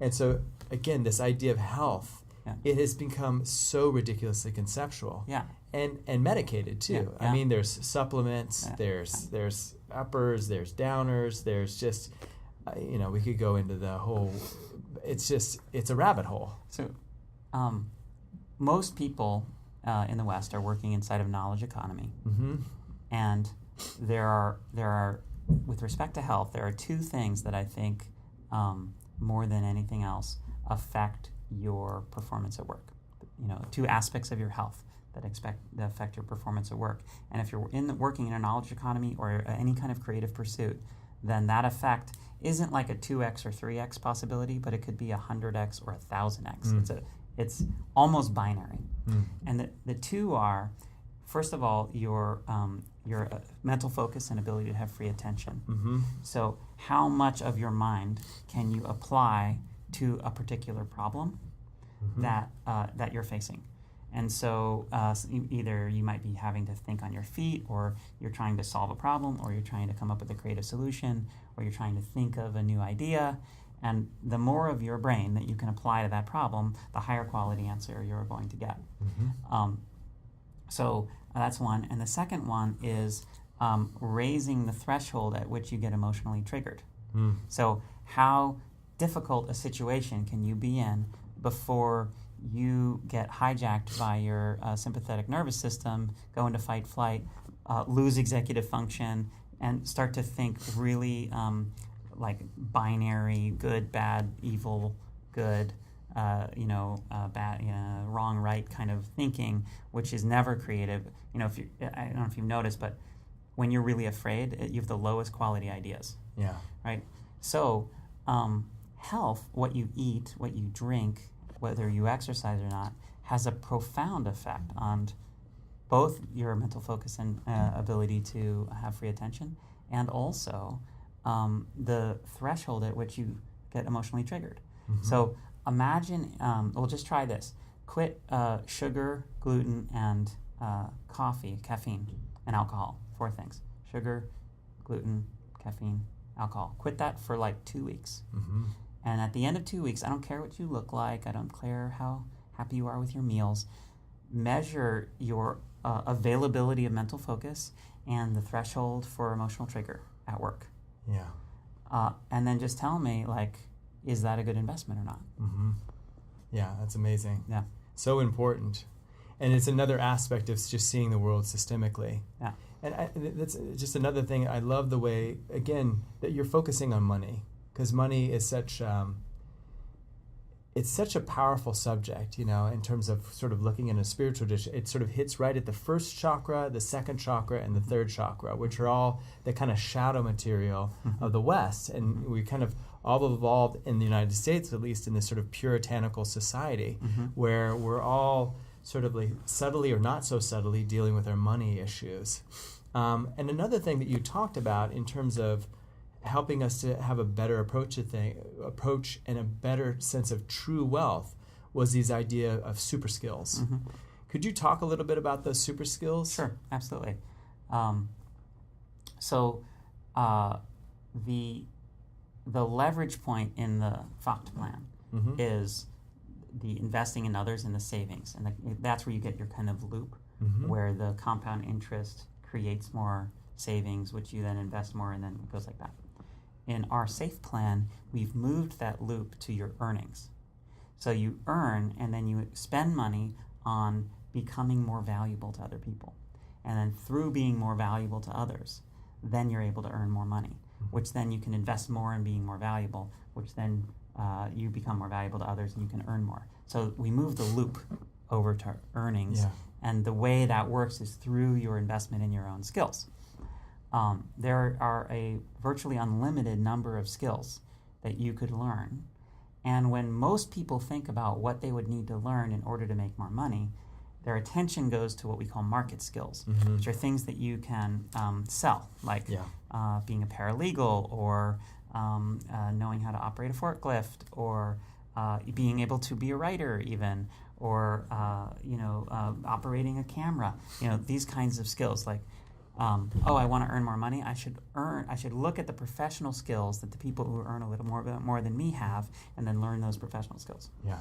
And so, again, this idea of health, it has become so ridiculously conceptual and medicated, too. I mean, there's supplements, there's uppers, there's downers, there's just... we could go into the whole, it's a rabbit hole. So most people in the West are working inside of knowledge economy. And there are, with respect to health, there are 2 things that I think more than anything else affect your performance at work. 2 aspects of your health that affect your performance at work. And if you're working in a knowledge economy or any kind of creative pursuit, then that effect isn't like a 2x or 3x possibility, but it could be 100x or 1,000x. It's almost binary. And the 2 are, first of all, your mental focus and ability to have free attention. So how much of your mind can you apply to a particular problem that you're facing? And so either you might be having to think on your feet, or you're trying to solve a problem, or you're trying to come up with a creative solution, or you're trying to think of a new idea. And the more of your brain that you can apply to that problem, the higher quality answer you're going to get. So that's one. And the second one is raising the threshold at which you get emotionally triggered. So how difficult a situation can you be in before you get hijacked by your sympathetic nervous system, go into fight flight, lose executive function, and start to think really like binary, good, bad, evil, good, bad, wrong, right kind of thinking, which is never creative. If you, I don't know if you've noticed, but when you're really afraid, you have the lowest quality ideas. Yeah. Right. So, health, what you eat, what you drink, whether you exercise or not, has a profound effect on both your mental focus and ability to have free attention, and also the threshold at which you get emotionally triggered. Mm-hmm. So imagine, we'll just try this. Quit sugar, gluten, and coffee, caffeine, and alcohol. 4 things. Sugar, gluten, caffeine, alcohol. Quit that for like 2 weeks. Mm-hmm. And at the end of 2 weeks, I don't care what you look like. I don't care how happy you are with your meals. Measure your availability of mental focus and the threshold for emotional trigger at work. Yeah. And then just tell me, like, is that a good investment or not? Mm-hmm. Yeah, that's amazing. Yeah. So important. And it's another aspect of just seeing the world systemically. Yeah. And that's just another thing. I love the way, again, that you're focusing on money, because money is such it's such a powerful subject, in terms of sort of looking in a spiritual tradition. It sort of hits right at the first chakra, the second chakra, and the third chakra, which are all the kind of shadow material of the West. And we kind of all evolved in the United States, at least in this sort of puritanical society, where we're all sort of like subtly or not so subtly dealing with our money issues. And another thing that you talked about in terms of helping us to have a better approach and a better sense of true wealth was these idea of super skills. Mm-hmm. Could you talk a little bit about those super skills? Sure, absolutely. The leverage point in the FOCT plan is the investing in others and the savings. And that's where you get your kind of loop where the compound interest creates more savings, which you then invest more, and then it goes like that. In our SAFE plan, we've moved that loop to your earnings. So you earn, and then you spend money on becoming more valuable to other people. And then through being more valuable to others, then you're able to earn more money, which then you can invest more in being more valuable, which then you become more valuable to others and you can earn more. So we move the loop over to earnings. Yeah. And the way that works is through your investment in your own skills. There are a virtually unlimited number of skills that you could learn. And when most people think about what they would need to learn in order to make more money, their attention goes to what we call market skills, which are things that you can sell, like being a paralegal, or knowing how to operate a forklift, or being able to be a writer even, or operating a camera. These kinds of skills, like I want to earn more money. I should look at the professional skills that the people who earn a little more than me have, and then learn those professional skills. Yeah.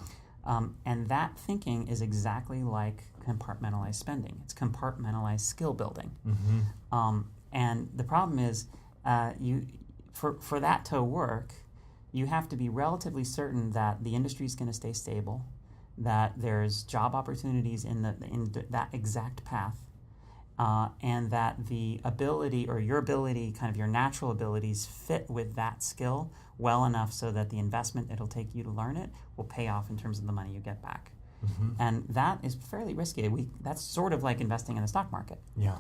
And that thinking is exactly like compartmentalized spending. It's compartmentalized skill building. And the problem is, for that to work, you have to be relatively certain that the industry is going to stay stable, that there's job opportunities in that exact path, and that the ability, or your ability, kind of your natural abilities, fit with that skill well enough so that the investment it'll take you to learn it will pay off in terms of the money you get back. And that is fairly risky. That's sort of like investing in the stock market. Yeah.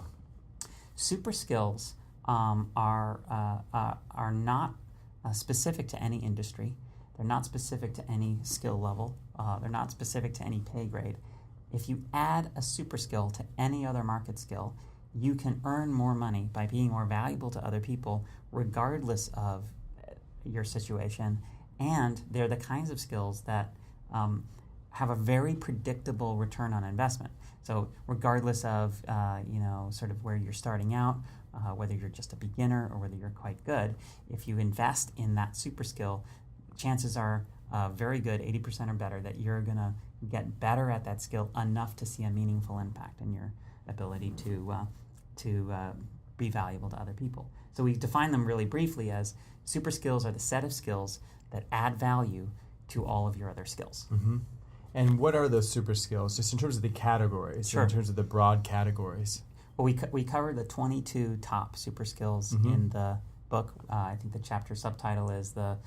Super skills are not specific to any industry. They're not specific to any skill level. They're not specific to any pay grade. If you add a super skill to any other market skill, you can earn more money by being more valuable to other people, regardless of your situation. And they're the kinds of skills that have a very predictable return on investment. So regardless of sort of where you're starting out, whether you're just a beginner or whether you're quite good, if you invest in that super skill, chances are very good, 80% or better, that you're going to get better at that skill enough to see a meaningful impact in your ability to be valuable to other people. So we define them really briefly as super skills are the set of skills that add value to all of your other skills. And what are those super skills, just in terms of the categories, Sure. in terms of the broad categories? Well, we cover the 22 top super skills in the book. I think the chapter subtitle is the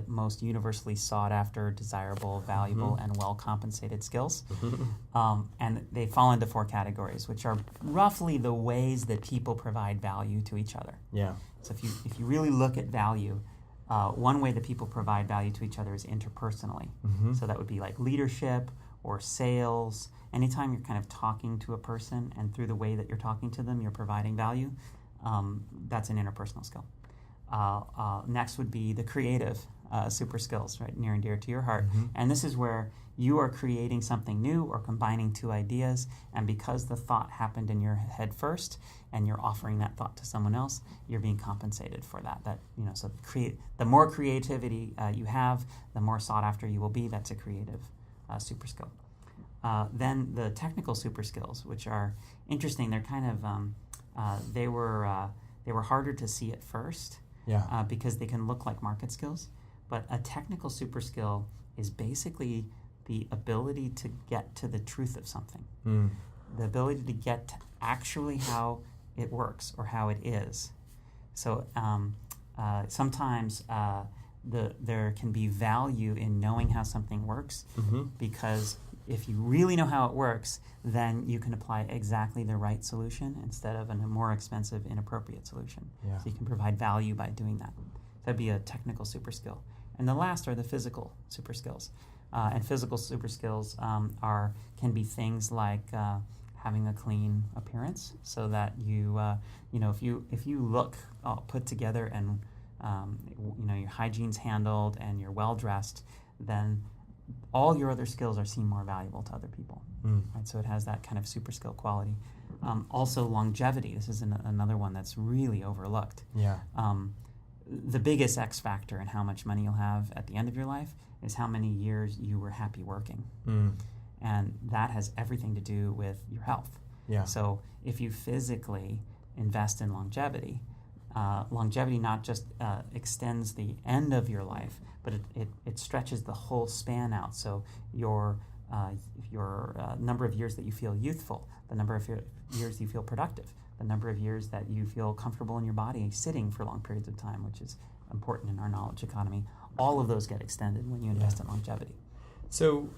most universally sought after, desirable, valuable, and well compensated skills. And they fall into 4 categories, which are roughly the ways that people provide value to each other. Yeah. So if you really look at value, one way that people provide value to each other is interpersonally. So that would be like leadership or sales. Anytime you're kind of talking to a person and through the way that you're talking to them, you're providing value, that's an interpersonal skill. Next would be the creative super skills, right, near and dear to your heart. And this is where you are creating something new or combining 2 ideas, and because the thought happened in your head first, and you're offering that thought to someone else, you're being compensated for that. So the more creativity you have, the more sought after you will be. That's a creative super skill. Then the technical super skills, which are interesting. They're kind of they were harder to see at first. Yeah. Because they can look like market skills. But a technical super skill is basically the ability to get to the truth of something. The ability to get to actually how it works or how it is. So sometimes there can be value in knowing how something works, because if you really know how it works, then you can apply exactly the right solution instead of a more expensive, inappropriate solution. Yeah. So you can provide value by doing that. That'd be a technical super skill. And the last are the physical super skills. And physical super skills can be things like having a clean appearance, so that if you look put together and your hygiene's handled and you're well dressed, then all your other skills are seen more valuable to other people. Right? So it has that kind of super skill quality. Also, longevity. This is another one that's really overlooked. Yeah. The biggest X factor in how much money you'll have at the end of your life is how many years you were happy working. And that has everything to do with your health. Yeah. So if you physically invest in longevity, longevity not just extends the end of your life, but it stretches the whole span out. So your number of years that you feel youthful, the number of years you feel productive, the number of years that you feel comfortable in your body sitting for long periods of time, which is important in our knowledge economy, all of those get extended when you invest in longevity. So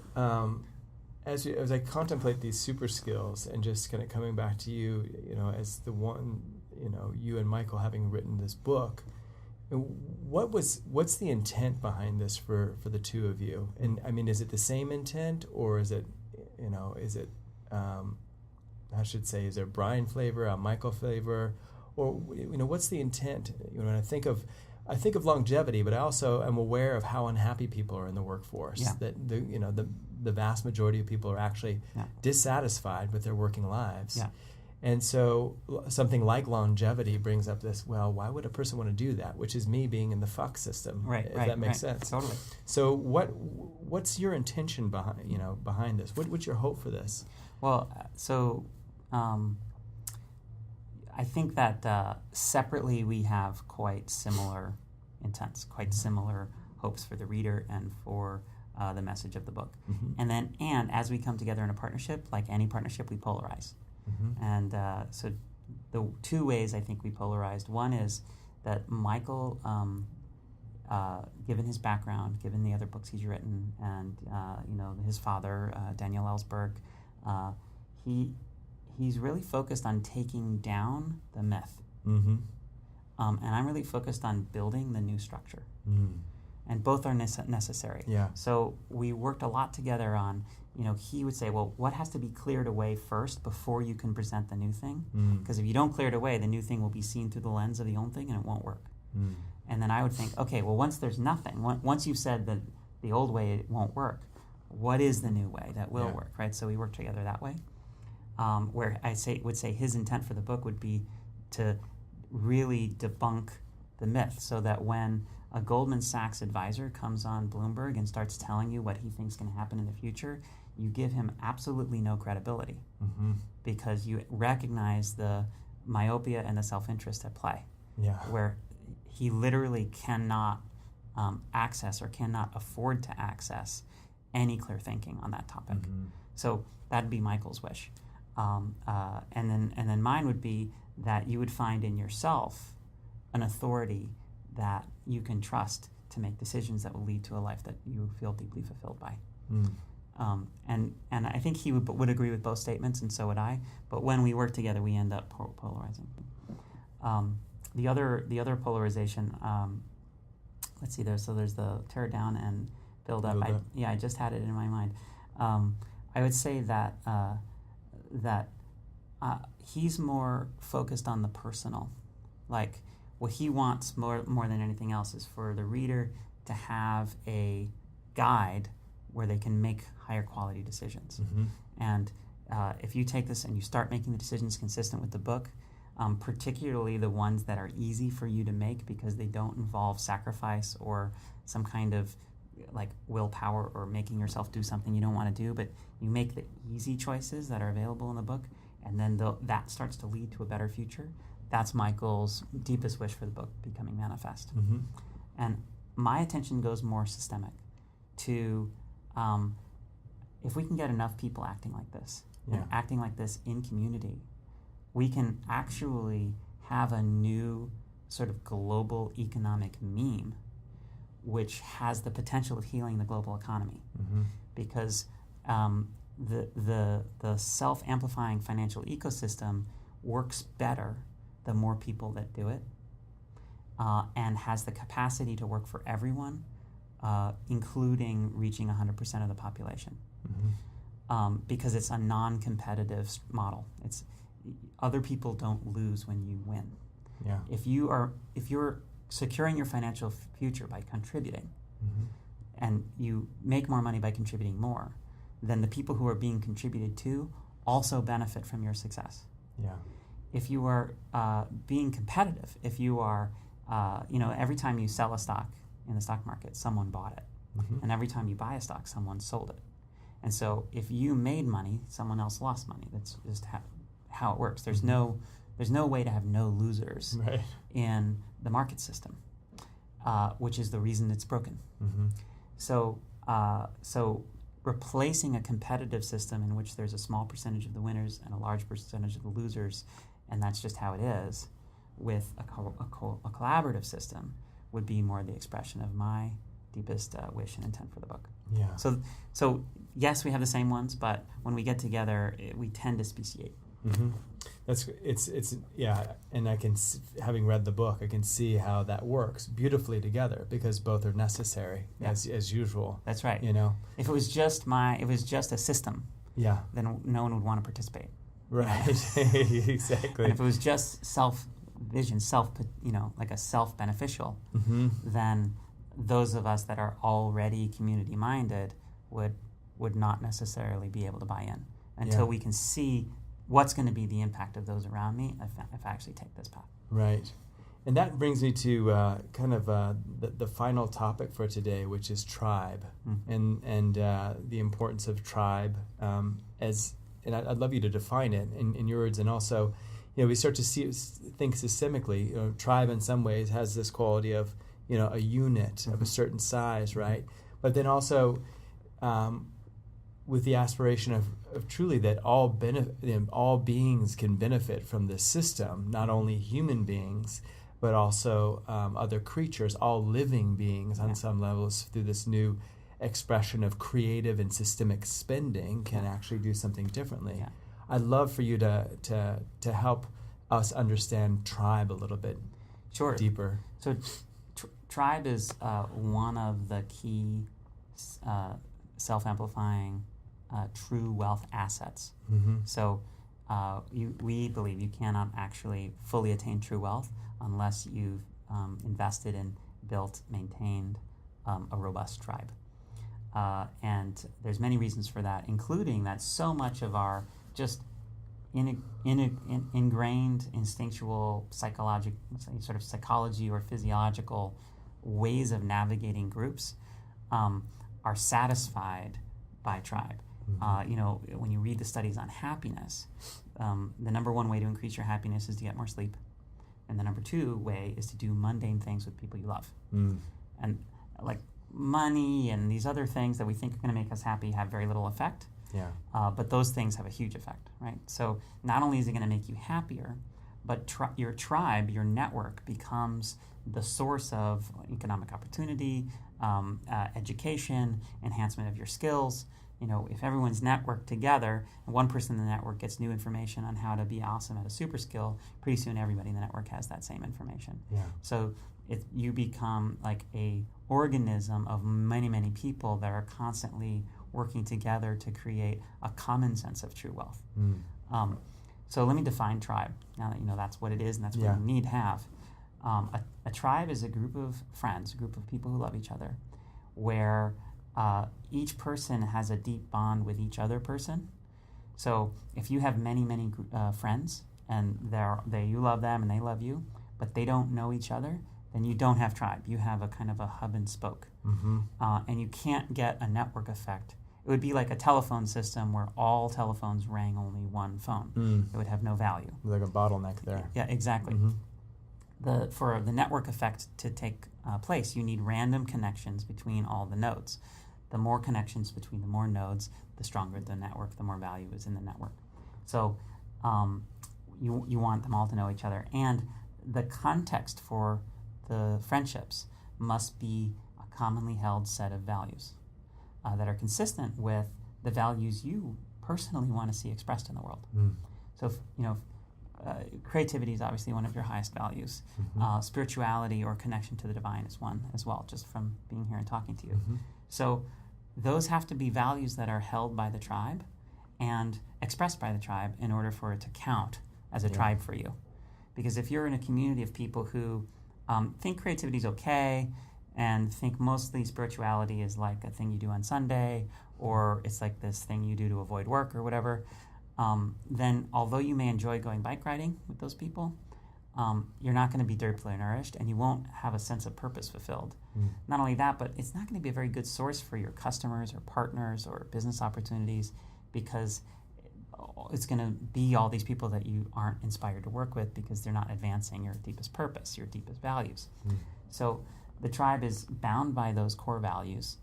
as I contemplate these super skills, and just kind of coming back to you, as the one, you and Michael having written this book, what's the intent behind this for the two of you? And I mean, is it the same intent, or is it I should say, is there Bryan flavor, a Michael flavor, or what's the intent? When I think of longevity, but I also am aware of how unhappy people are in the workforce. Yeah. That the vast majority of people are actually dissatisfied with their working lives. Yeah. And so something like longevity brings up this, well, why would a person want to do that? Which is me being in the fuck system. If that makes sense. Totally. So what's your intention behind this? What's your hope for this? Well, so I think that separately we have quite similar intents, quite similar hopes for the reader and for the message of the book. And as we come together in a partnership, like any partnership, we polarize. And so the 2 ways I think we polarized, one is that Michael, given his background, given the other books he's written, and his father, Daniel Ellsberg, he's really focused on taking down the myth. And I'm really focused on building the new structure. And both are necessary. Yeah. So we worked a lot together on, he would say, well, what has to be cleared away first before you can present the new thing? Because if you don't clear it away, the new thing will be seen through the lens of the old thing and it won't work. And then I would think, okay, well, once there's nothing, once you've said that the old way it won't work, what is the new way that will work, right? So we work together that way. Where I would say his intent for the book would be to really debunk the myth, so that when a Goldman Sachs advisor comes on Bloomberg and starts telling you what he thinks can happen in the future, you give him absolutely no credibility, because you recognize the myopia and the self-interest at play, where he literally cannot access or cannot afford to access any clear thinking on that topic. So that'd be Michael's wish. And then mine would be that you would find in yourself an authority that you can trust to make decisions that will lead to a life that you feel deeply fulfilled by. And I think he would agree with both statements, and so would I. But when we work together, we end up polarizing. The other polarization. Let's see. There's the tear down and build up. I just had it in my mind. I would say that he's more focused on the personal, like what he wants more than anything else is for the reader to have a guide where they can make higher quality decisions. And if you take this and you start making the decisions consistent with the book, particularly the ones that are easy for you to make because they don't involve sacrifice or some kind of like willpower or making yourself do something you don't want to do, but you make the easy choices that are available in the book, and then that starts to lead to a better future. That's Michael's deepest wish for the book becoming manifest. And my attention goes more systemic to if we can get enough people acting like this, and acting like this in community, we can actually have a new sort of global economic meme which has the potential of healing the global economy. Because the self-amplifying financial ecosystem works better the more people that do it, and has the capacity to work for everyone, including reaching 100% of the population. Because it's a non-competitive model. It's other people don't lose when you win. If you're securing your financial future by contributing, and you make more money by contributing more, then the people who are being contributed to also benefit from your success. If you are being competitive, if you are, every time you sell a stock in the stock market, someone bought it. And every time you buy a stock, someone sold it. And so if you made money, someone else lost money. That's just how it works. There's no way to have no losers in the market system, which is the reason it's broken. So replacing a competitive system in which there's a small percentage of the winners and a large percentage of the losers, and that's just how it is, with a collaborative system would be more the expression of my deepest wish and intent for the book. So yes, we have the same ones, but when we get together, we tend to speciate. And I can, having read the book, I can see how that works beautifully together because both are necessary as usual. That's right. If it was just a system, then no one would want to participate. Right. Exactly. And if it was just self-vision, like a self-beneficial, then those of us that are already community-minded would not necessarily be able to buy in until we can see what's going to be the impact of those around me if I actually take this path. Right. And that brings me to the final topic for today, which is tribe, and the importance of tribe. And I'd love you to define it in your words, and also, we start to think systemically. Tribe in some ways has this quality of a unit of a certain size, right? But then also with the aspiration of truly that all beings can benefit from this system, not only human beings, but also other creatures, all living beings on some levels, through this new expression of creative and systemic spending can actually do something differently. I'd love for you to help us understand tribe a little bit deeper. So tribe is one of the key self-amplifying true wealth assets. So we believe you cannot actually fully attain true wealth unless you've invested in, built, maintained a robust tribe. And there's many reasons for that, including that so much of our just ingrained instinctual psychology or physiological ways of navigating groups are satisfied by tribe. When you read the studies on happiness, the number one way to increase your happiness is to get more sleep, and the number two way is to do mundane things with people you love. And money and these other things that we think are going to make us happy have very little effect. Yeah. But those things have a huge effect, right? So not only is it going to make you happier, but your tribe, your network, becomes the source of economic opportunity, education, enhancement of your skills. If everyone's networked together and one person in the network gets new information on how to be awesome at a super skill, pretty soon everybody in the network has that same information. Yeah. So you become like a organism of many, many people that are constantly working together to create a common sense of true wealth. So let me define tribe. Now that you know that's what it is and that's what you need to have. A tribe is a group of friends, a group of people who love each other, where each person has a deep bond with each other person. So if you have many, many friends and you love them and they love you, but they don't know each other, then you don't have tribe. You have a kind of a hub and spoke. And you can't get a network effect. It would be like a telephone system where all telephones rang only one phone. It would have no value. Like a bottleneck there. Yeah, exactly. For the network effect to take place, you need random connections between all the nodes. The more connections between the more nodes, the stronger the network, the more value is in the network. So you want them all to know each other. And the context for the friendships must be a commonly held set of values that are consistent with the values you personally want to see expressed in the world. So, creativity is obviously one of your highest values. Spirituality or connection to the divine is one as well, just from being here and talking to you. So those have to be values that are held by the tribe and expressed by the tribe in order for it to count as a tribe for you. Because if you're in a community of people who think creativity is okay and think mostly spirituality is like a thing you do on Sunday, or it's like this thing you do to avoid work or whatever, then although you may enjoy going bike riding with those people, you're not going to be deeply nourished and you won't have a sense of purpose fulfilled. Not only that, but it's not going to be a very good source for your customers or partners or business opportunities, because it's going to be all these people that you aren't inspired to work with because they're not advancing your deepest purpose, your deepest values. So the tribe is bound by those core values.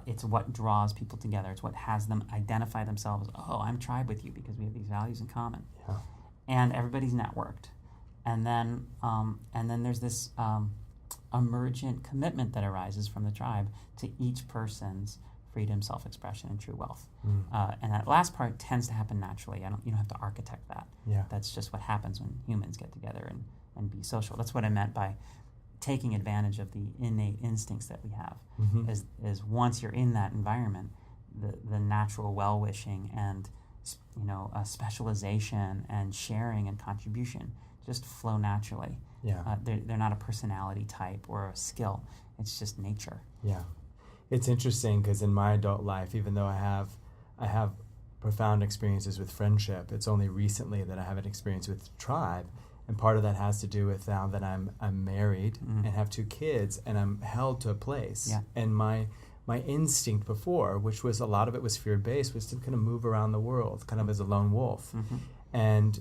It's what draws people together. It's what has them identify themselves. Oh, I'm tribe with you because we have these values in common. And everybody's networked. And then there's this emergent commitment that arises from the tribe to each person's freedom, self-expression, and true wealth. And that last part tends to happen naturally. You don't have to architect that. That's just what happens when humans get together and be social. That's what I meant by taking advantage of the innate instincts that we have. Is once you're in that environment, the natural well-wishing and specialization and sharing and contribution just flow naturally. They're not a personality type or a skill. It's just nature. It's interesting because in my adult life, even though I have profound experiences with friendship, it's only recently that I have an experience with tribe. And part of that has to do with now that I'm married and have 2 kids and I'm held to a place. And my instinct before, which was a lot of it was fear-based, was to kind of move around the world, kind of as a lone wolf. And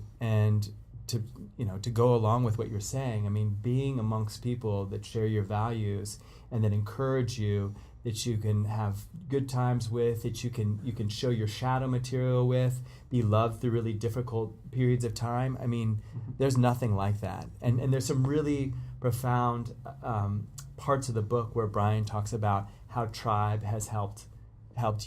to go along with what you're saying, I mean, being amongst people that share your values and that encourage you, that you can have good times with, that you can show your shadow material with, be loved through really difficult periods of time. I mean, there's nothing like that. And there's some really profound parts of the book where Bryan talks about how tribe has helped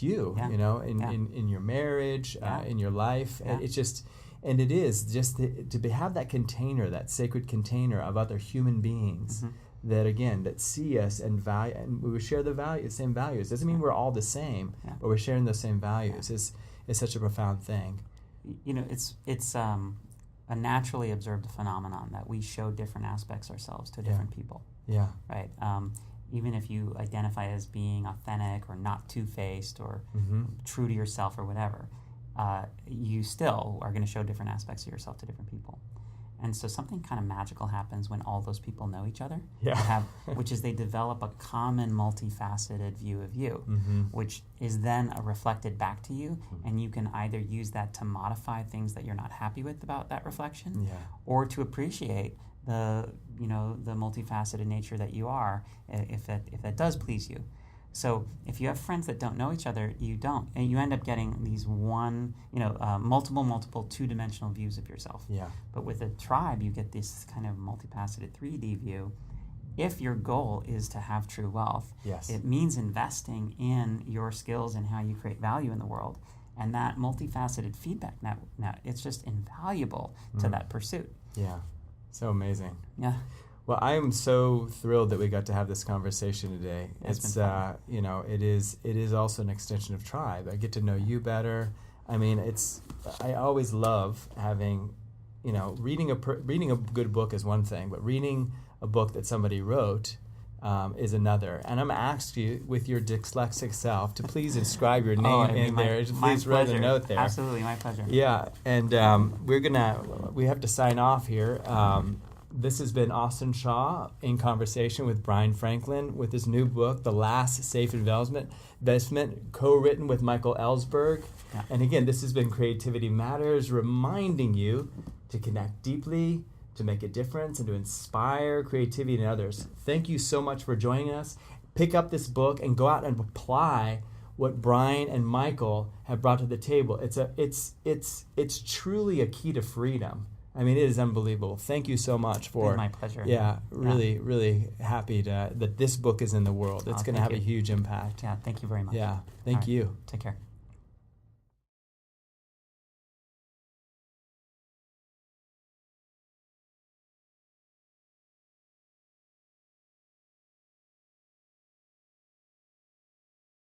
you, in your marriage, in your life. And it's just, and it is just to have that container, that sacred container of other human beings that, again, that see us and value, and we share the same values. Doesn't mean we're all the same, but we're sharing those same values. Is such a profound thing. It's a naturally observed phenomenon that we show different aspects ourselves to different people. Right. Even if you identify as being authentic or not two-faced or true to yourself or whatever, you still are going to show different aspects of yourself to different people. And so something kind of magical happens when all those people know each other, which is they develop a common multifaceted view of you, which is then reflected back to you, and you can either use that to modify things that you're not happy with about that reflection, or to appreciate the the multifaceted nature that you are, if that does please you. So if you have friends that don't know each other, you don't, and you end up getting these multiple two-dimensional views of yourself. Yeah. But with a tribe, you get this kind of multifaceted 3D view. If your goal is to have true wealth, Yes. it means investing in your skills and how you create value in the world. And that multifaceted feedback, now it's just invaluable to that pursuit. Yeah. So amazing. Yeah. Well, I am so thrilled that we got to have this conversation today. It's been fun. It is also an extension of tribe. I get to know you better. I mean, I always love having, reading a good book is one thing, but reading a book that somebody wrote is another. And I'm going to ask you, with your dyslexic self, to please inscribe your name in there. Please write a note there. Absolutely, my pleasure. Yeah, and we have to sign off here. This has been Austin Shaw in conversation with Bryan Franklin with his new book, The Last Safe Investment, co-written with Michael Ellsberg. Yeah. And again, this has been Creativity Matters, reminding you to connect deeply, to make a difference, and to inspire creativity in others. Thank you so much for joining us. Pick up this book and go out and apply what Bryan and Michael have brought to the table. It's truly a key to freedom. I mean, it is unbelievable. Thank you so much for... My pleasure. Yeah, really happy that this book is in the world. It's going to have a huge impact. Yeah, thank you very much. Yeah, thank you. Take care.